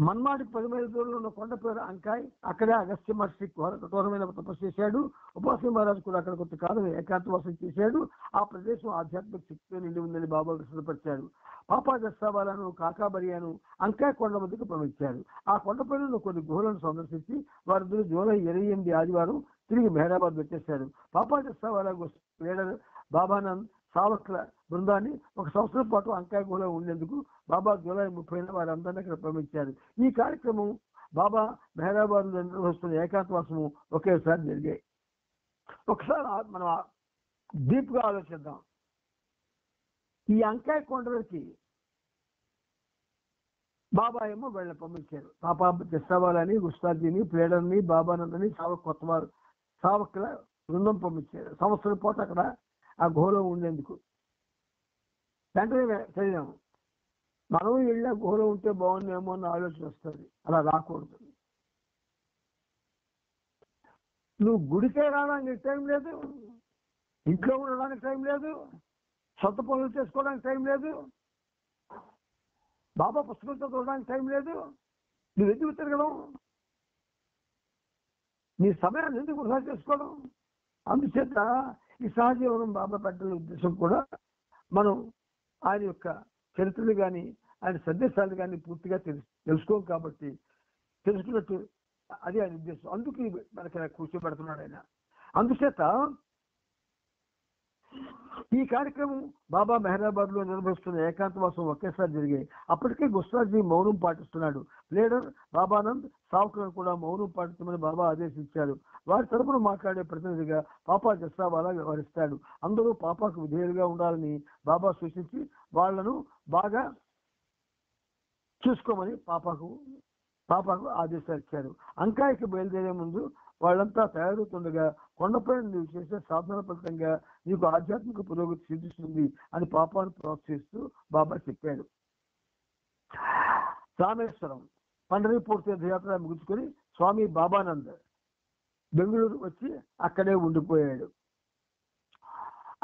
S3: మన్మాడికి 10 మైళ్ళ దూరంలో ఉన్న కొండ పేరు అంకాయ్. అక్కడే అగస్త్య మహర్షి కఠోరమైన తపస్సు చేశాడు. ఉపాసన మహారాజు కూడా అక్కడ కొంతకాలం ఏకాంతవాసం చేశాడు. ఆ ప్రదేశం ఆధ్యాత్మిక శక్తితో నిండి ఉందని బాబా విశదపరిచారు. పాపా దస్తాబాలను, కాకాబరియాను అంకాయ్ కొండ మధ్యకు పంపించారు. ఆ కొండపైన కొన్ని గుహలను సందర్శించి వారిద్దరూ జూలై 28 ఆదివారం తిరిగి మెహరాబాద్ వచ్చేశారు. పాపా దస్తాబాలా లీడర్ బాబానంద్ సావక్ల బృందాన్ని 1 సంవత్సరం పాటు అంకాయ్ గుహలో ఉండేందుకు బాబా జూలై 30న వారందరినీ అక్కడ పంపించారు. ఈ కార్యక్రమం బాబా మెహరాబాద్ నిర్వహిస్తున్న ఏకాంతవాసము ఒకేసారి జరిగాయి. ఒకసారి మనం డీప్ గా ఆలోచిద్దాం. ఈ అంకాయ్ కొండలకి బాబా ఏమో వీళ్ళని పంపించారు. పాపా దస్తాబాలని, గుస్తాజీని, ప్లేడర్ని, బాబానందని, సావక్ల బృందం పంపించారు. సంవత్సరం పాటు అక్కడ ఆ గుహలో ఉండేందుకు. వెంటనే చదివాము, మనం వెళ్ళి ఆ గుహలో ఉంటే బాగుందేమో అన్న ఆలోచన వస్తుంది. అలా రాకూడదు. నువ్వు గుడికే రావడానికి టైం లేదు, ఇంట్లో ఉండడానికి టైం లేదు, సొంత పనులు చేసుకోవడానికి టైం లేదు, బాబా పుస్తకం చదవడానికి టైం లేదు. నువ్వు ఎందుకు తిరగడం? నీ సమయాన్ని ఎందుకు వృధా చేసుకోవడం? అందుచేత ఈ సహజీవనం బాబా పెట్టిన ఉద్దేశం కూడా మనం ఆయన యొక్క చరిత్రలు కానీ ఆయన సందేశాలు కానీ పూర్తిగా తెలుసుకోం కాబట్టి తెలుసుకున్నట్టు అది ఆయన ఉద్దేశం. అందుకు మనకి కూర్చోబెడుతున్నాడు ఆయన. అందుచేత ఈ కార్యక్రమం బాబా మెహరాబాద్ లో నిర్వహిస్తున్న ఏకాంతవాసం ఒకేసారి జరిగాయి. అప్పటికే గుస్సాజీ మౌనం పాటిస్తున్నాడు. లీడర్ బాబానంద్ సావుకులను కూడా మౌనం పాటించమని బాబా ఆదేశించారు. వారి తరపున మాట్లాడే ప్రతినిధిగా పాపా జస్సావాలా వ్యవహరిస్తాడు. అందరూ పాపాకు విధేయులుగా ఉండాలని బాబా సూచించి వాళ్లను బాగా చూసుకోమని పాపాకు ఆదేశాలు ఇచ్చారు. అంకాయికి బయలుదేరే ముందు వాళ్ళంతా తయారవుతుండగా కొండపై నువ్వు చేసే సాధన ఫలితంగా నీకు ఆధ్యాత్మిక పురోగతి సిద్ధిస్తుంది అని పాపాను ప్రోత్సహిస్తూ బాబా చెప్పాడు. రామేశ్వరం పండరీపూర్ తీర్థయాత్ర ముగించుకొని స్వామి బాబానంద్ బెంగళూరు వచ్చి అక్కడే ఉండిపోయాడు.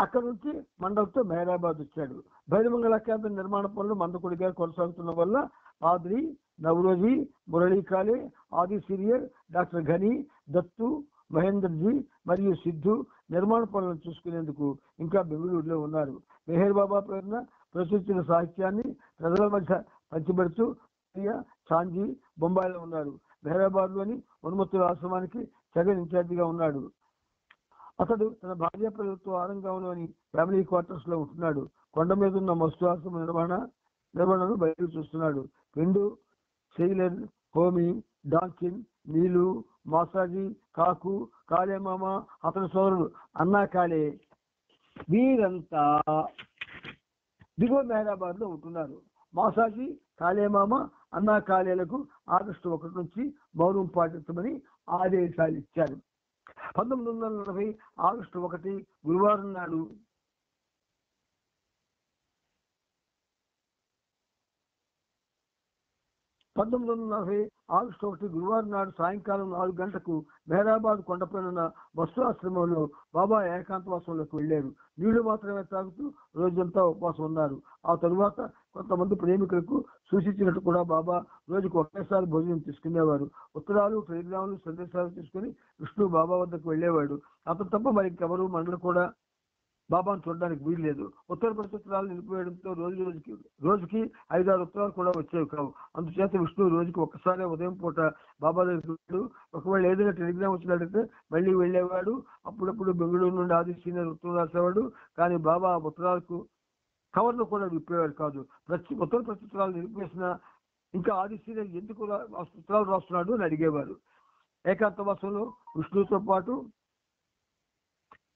S3: అక్కడ నుంచి మండలతో మెహరాబాద్ వచ్చాడు. భైరమంగళ కేంద్ర నిర్మాణ పనులు మందకొడిగా కొనసాగుతున్న వల్ల పాద్రి, నవరోజీ, మురళీ కాలే, ఆది సిరియర్, డాక్టర్ ఘని, దత్తు, మహేందర్జీ మరియు సిద్ధు నిర్మాణ పనులను చూసుకునేందుకు ఇంకా బెంగళూరులో ఉన్నారు. మెహర్ బాబా పేరున ప్రచురించిన సాహిత్యాన్ని ప్రజల మధ్య పంచిపెడుతూ చాంజీ బొంబాయిలో ఉన్నారు. మెహరాబాద్ లోని ఉన్మత్తుల ఆశ్రమానికి జగన్ ఇన్ఛార్జిగా ఉన్నాడు. అతడు తన భార్య పిల్లలతో ఆరంగంలోని ఫ్యామిలీ క్వార్టర్స్ లో ఉంటున్నాడు. కొండ మీద ఉన్న మస్తు ఆశ్రమ నిర్వహణను బయటకు చూస్తున్నాడు. పెండు, సెయిలర్, హోమి, డాంకిన్, నీలు, మాసాజీ, కాకు, కాళేమామ, అతని సోదరుడు అన్నా కాళే వీరంతా దిగువ మెహరాబాద్ లో ఉంటున్నారు. మాసాజీ, కాళేమామ, అన్నా కాళేలకు ఆగస్టు 1 నుంచి మౌనం పాటించమని ఆదేశాలు ఇచ్చారు. 1940 ఆగస్టు 1 గురువారం నాడు సాయంకాలం 4 గంటలకు మెహరాబాద్ కొండపైన బస్సు ఆశ్రమంలో బాబా ఏకాంతవాసంలోకి వెళ్లారు. నీళ్లు మాత్రమే తాగుతూ రోజంతా ఉపవాసం ఉన్నారు. ఆ తరువాత కొంతమంది ప్రేమికులకు సూచించినట్టు కూడా బాబా రోజుకు ఒకేసారి భోజనం తీసుకునేవారు. ఉత్తరాలు, టెలిగ్రాములు, సందేశాలు తీసుకుని విష్ణు బాబా వద్దకు వెళ్లేవాడు. అతను తప్ప మరి ఇంకెవరూ మండలు కూడా బాబాను చూడడానికి వీల్లేదు. ఉత్తర ప్రత్యుత్తరాలు నిలిపివేయడంతో రోజుకి 5-6 ఉత్తరాలు కూడా వచ్చేవి కావు. అందుచేత విష్ణు రోజుకి ఒక్కసారి ఉదయం పూట బాబా దగ్గర ఒకవేళ ఏదైనా టెలిగ్రామ్ వచ్చినట్లయితే మళ్ళీ వెళ్ళేవాడు. అప్పుడప్పుడు బెంగళూరు నుండి ఆది సీనియర్ ఉత్తరం రాసేవాడు. కానీ బాబా ఉత్తరాలకు కవర్ను కూడా విప్పేవాడు కాదు. ఉత్తర ప్రత్యుత్తరాలు నిలిపివేసిన ఇంకా ఆది సీనియర్ ఎందుకు ఉత్తరాలు రాస్తున్నాడు అని అడిగేవారు. ఏకాంతవాసంలో విష్ణుతో పాటు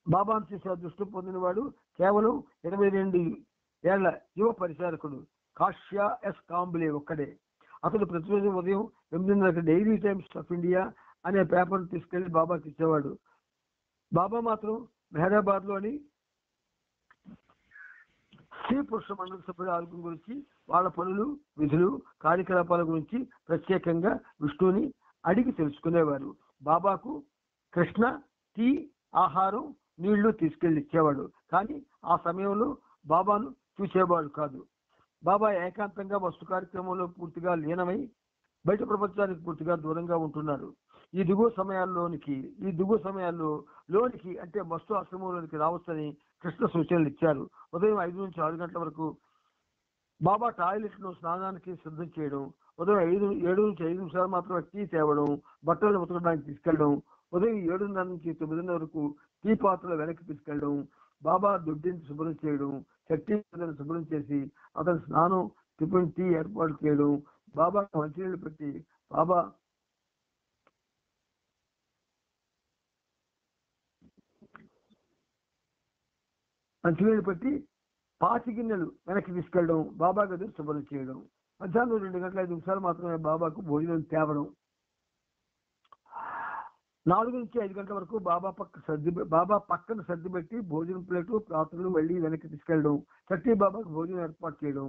S3: బాబాను చూసి అదృష్టం పొందినవాడు కేవలం 22 ఏళ్ల యువ పరిచారకుడు కాశ్యా ఎస్ కాంబ్లే ఒక్కడే. అతడు ప్రతిరోజు ఉదయం 8:30 డైలీ టైమ్స్ ఆఫ్ ఇండియా అనే పేపర్ తీసుకెళ్లి బాబాకి ఇచ్చేవాడు. బాబా మాత్రం మెహరాబాద్ లోని స్త్రీ పురుష మండల సభ్యుల ఆరోగ్యం గురించి, వాళ్ళ పనులు, విధులు, కార్యకలాపాల గురించి ప్రత్యేకంగా విష్ణుని అడిగి తెలుసుకునేవారు. బాబాకు కృష్ణ, టీ, ఆహారం, నీళ్లు తీసుకెళ్లి ఇచ్చేవాడు. కానీ ఆ సమయంలో బాబాను చూసేవాడు కాదు. బాబా ఏకాంతంగా వస్తు కార్యక్రమంలో పూర్తిగా లీనమై బయట ప్రపంచానికి పూర్తిగా దూరంగా ఉంటున్నారు. ఈ దిగువ సమయాల్లోనికి అంటే మస్తు ఆశ్రమంలోనికి రావచ్చని కృష్ణ సూచనలు ఇచ్చారు. ఉదయం 5 నుంచి 6 గంటల వరకు బాబా టాయిలెట్ ను స్నానానికి సిద్ధం చేయడం, ఉదయం 7 నుంచి 5 నిమిషాలు మాత్రమే టీ తేవడం, బట్టలు ఉతకడానికి తీసుకెళ్లడం, ఉదయం 7:30 నుంచి 9 వరకు టీ పాత్రలు వెనక్కి తీసుకెళ్లడం, బాబా దొడ్డిని శుభ్రం చేయడం, చట్టీ శుభ్రం చేసి అతని స్నానం, టిఫిన్, టీ ఏర్పాటు చేయడం, బాబా మంచినీళ్లు పెట్టి పాచి గిన్నెలు వెనక్కి తీసుకెళ్లడం, బాబా గదిని శుభ్రం చేయడం, మధ్యాహ్నం 2:05 మాత్రమే బాబాకు భోజనం తేవడం, 4 నుంచి 5 గంటల వరకు బాబా పక్కన సర్ది పెట్టి భోజనం ప్లేటు, పాత్రలు మళ్ళీ వెనక్కి తీసుకెళ్లడం, చట్టీ బాబాకు భోజనం ఏర్పాటు చేయడం,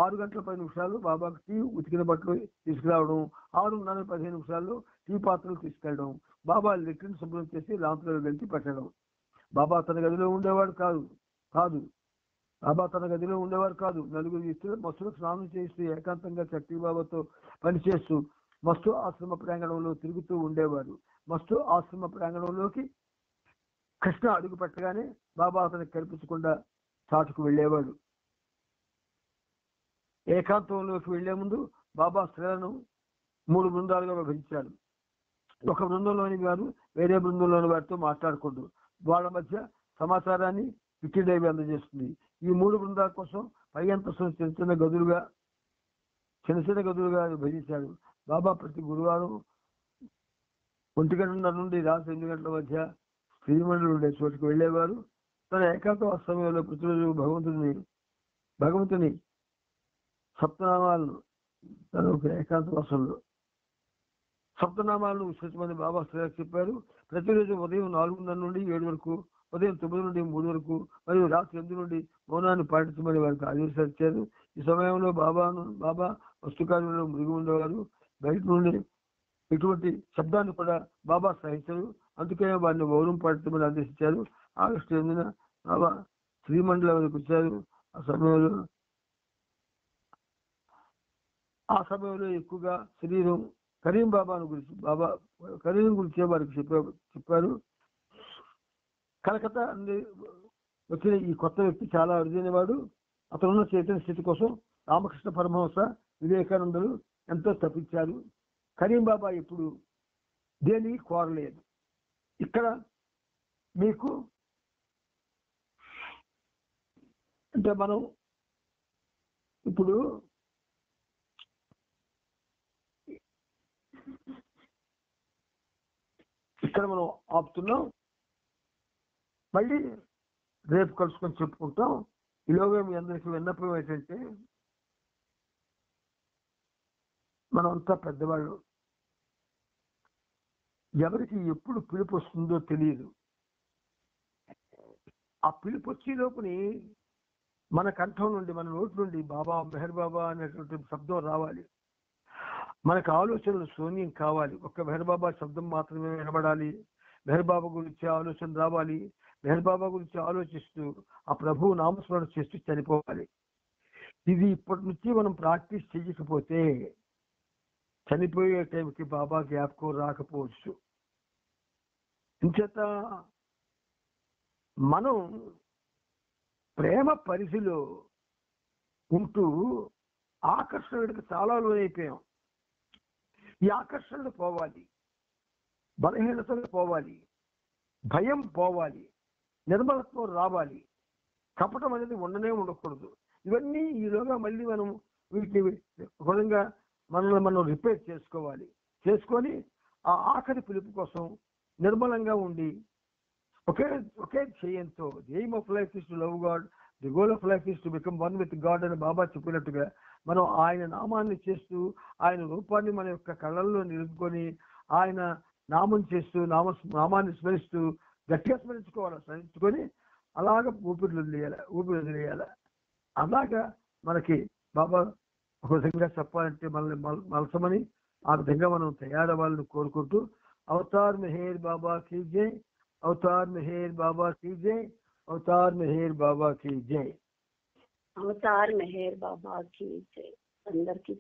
S3: 6 గంటల 10 నిమిషాలు బాబాకు టీ, ఉతికిన బట్టలు తీసుకురావడం, 6:15 టీ పాత్రలు తీసుకెళ్లడం, బాబా లెట్రిన్ శుభ్రం చేసి లాంతలో వెళ్తి పెట్టడం. బాబా తన గదిలో ఉండేవాడు కాదు. నలుగురు ఇస్తున్న మస్తులకు స్నానం చేస్తూ ఏకాంతంగా చట్టీ బాబాతో పనిచేస్తూ మస్తు ఆశ్రమ ప్రాంగణంలో తిరుగుతూ ఉండేవారు. మస్తు ఆశ్రమ ప్రాంగణంలోకి కృష్ణ అడుగు పెట్టగానే బాబా అతనికి కనిపించకుండా చాటుకు వెళ్ళేవాడు. ఏకాంతంలోకి వెళ్లే ముందు బాబా స్త్రీలను 3 బృందాలుగా విభజించారు. ఒక బృందంలోని వారు వేరే బృందంలోని వారితో మాట్లాడకూడదు. వాళ్ళ మధ్య సమాచారాన్ని విక్కిడేవి అందజేస్తుంది. ఈ 3 బృందాల కోసం పై అంతస్తులు చిన్న చిన్న గదులుగా విభజించాడు. బాబా ప్రతి గురువారం 1:30 నుండి రాత్రి 8 గంటల మధ్య శ్రీమండలి ఉండే చోటుకు వెళ్ళేవారు. తన ఏకాంతవాస సమయంలో ప్రతిరోజు భగవంతుని సప్తనామాలను తన ఒక ఏకాంతవాసంలో సప్తనామాలను విశ్వసించమని బాబా శ్రీలకు చెప్పారు. ప్రతిరోజు ఉదయం 4:30 నుండి 7 వరకు, ఉదయం 9 నుండి 3 వరకు మరియు రాత్రి 8 నుండి మౌనాన్ని పాటించమని వారికి ఆదేశాలు ఇచ్చారు. ఈ సమయంలో బాబా వస్తుకార్యంలో మునిగి ఉండేవారు. బయట నుండి ఎటువంటి శబ్దాన్ని కూడా బాబా సహించరు. అందుకే వారిని మౌనం పాటించమని ఆదేశించారు. ఆగస్టు 8న బాబా శ్రీమండలానికి వచ్చారు. ఆ సమయంలో ఎక్కువగా శరీరం కరీం గురించి వారికి చెప్పారు. కలకత్తా నుండి వచ్చిన ఈ కొత్త వ్యక్తి చాలా అరుదైన వాడు. అతనున్న చైతన్య స్థితి కోసం రామకృష్ణ పరమహంస, వివేకానందులు ఎంతో తప్పించారు. కరీం బాబా ఎప్పుడు దేని కోరలేదు. ఇక్కడ మీకు అంటే మనం ఇప్పుడు ఇక్కడ మనం ఆపుతున్నాం. మళ్ళీ రేపు కలుసుకొని చెప్పుకుంటాం. ఈలోగా మీ అందరికీ విన్నపం ఏంటంటే, మనమంతా పెద్దవాళ్ళు, ఎవరికి ఎప్పుడు పిలుపు వస్తుందో తెలియదు. ఆ పిలుపు వచ్చే లోపుని మన కంఠం నుండి, మన నోటి నుండి బాబా మెహర్ బాబా అనేటువంటి శబ్దం రావాలి. మనకు ఆలోచనలు శూన్యం కావాలి. ఒక్క మెహర్ బాబా శబ్దం మాత్రమే వినబడాలి. మెహర్ బాబా గురించి ఆలోచన రావాలి. మెహర్ బాబా గురించి ఆలోచిస్తూ ఆ ప్రభువు నామస్మరణ చేస్తూ చనిపోవాలి. ఇది ఇప్పటి నుంచి మనం ప్రాక్టీస్ చేయకపోతే చనిపోయే టైంకి బాబా జ్ఞాపకం రాకపోవచ్చు. ఇంచేత మనం ప్రేమ పరిధిలో ఉంటూ ఆకర్షణకు చాలా లోనైపోయాం. ఈ ఆకర్షణలు పోవాలి, బలహీనతలు పోవాలి, భయం పోవాలి, నిర్మలత్వం రావాలి, కపటం అనేది ఉండకూడదు. ఇవన్నీ ఈలోగా మళ్ళీ మనం వీటిని విధంగా మనల్ని మనం రిపేర్ చేసుకొని ఆ ఆఖరి పిలుపు కోసం నిర్మలంగా ఉండి ఒకే ధ్యేయంతో, the aim of life is to love God, the goal of life is to become one with God అని బాబా చెప్పినట్టుగా మనం ఆయన నామాన్ని చేస్తూ, ఆయన రూపాన్ని మన యొక్క కళ్ళల్లో నిలుపుకొని, ఆయన నామం చేస్తూ, నామాన్ని స్మరిస్తూ గట్టిగా స్మరించుకొని అలాగ ఊపిరి వదిలేయాలి. అలాగా మనకి బాబా ఒక విధంగా చెప్పాలంటే మనల్ని మలసమని ఆ విధంగా మనం తయారవ్వాలని కోరుకుంటూ, అవతార్ మెహర్ బాబా కీ జై, అవతార్ మెహర్ బాబా కీ జై, అవతార్ మెహర్ బాబా కీ జై,
S1: అవతార్ మెహర్ బాబా కీ జై. అందరికీ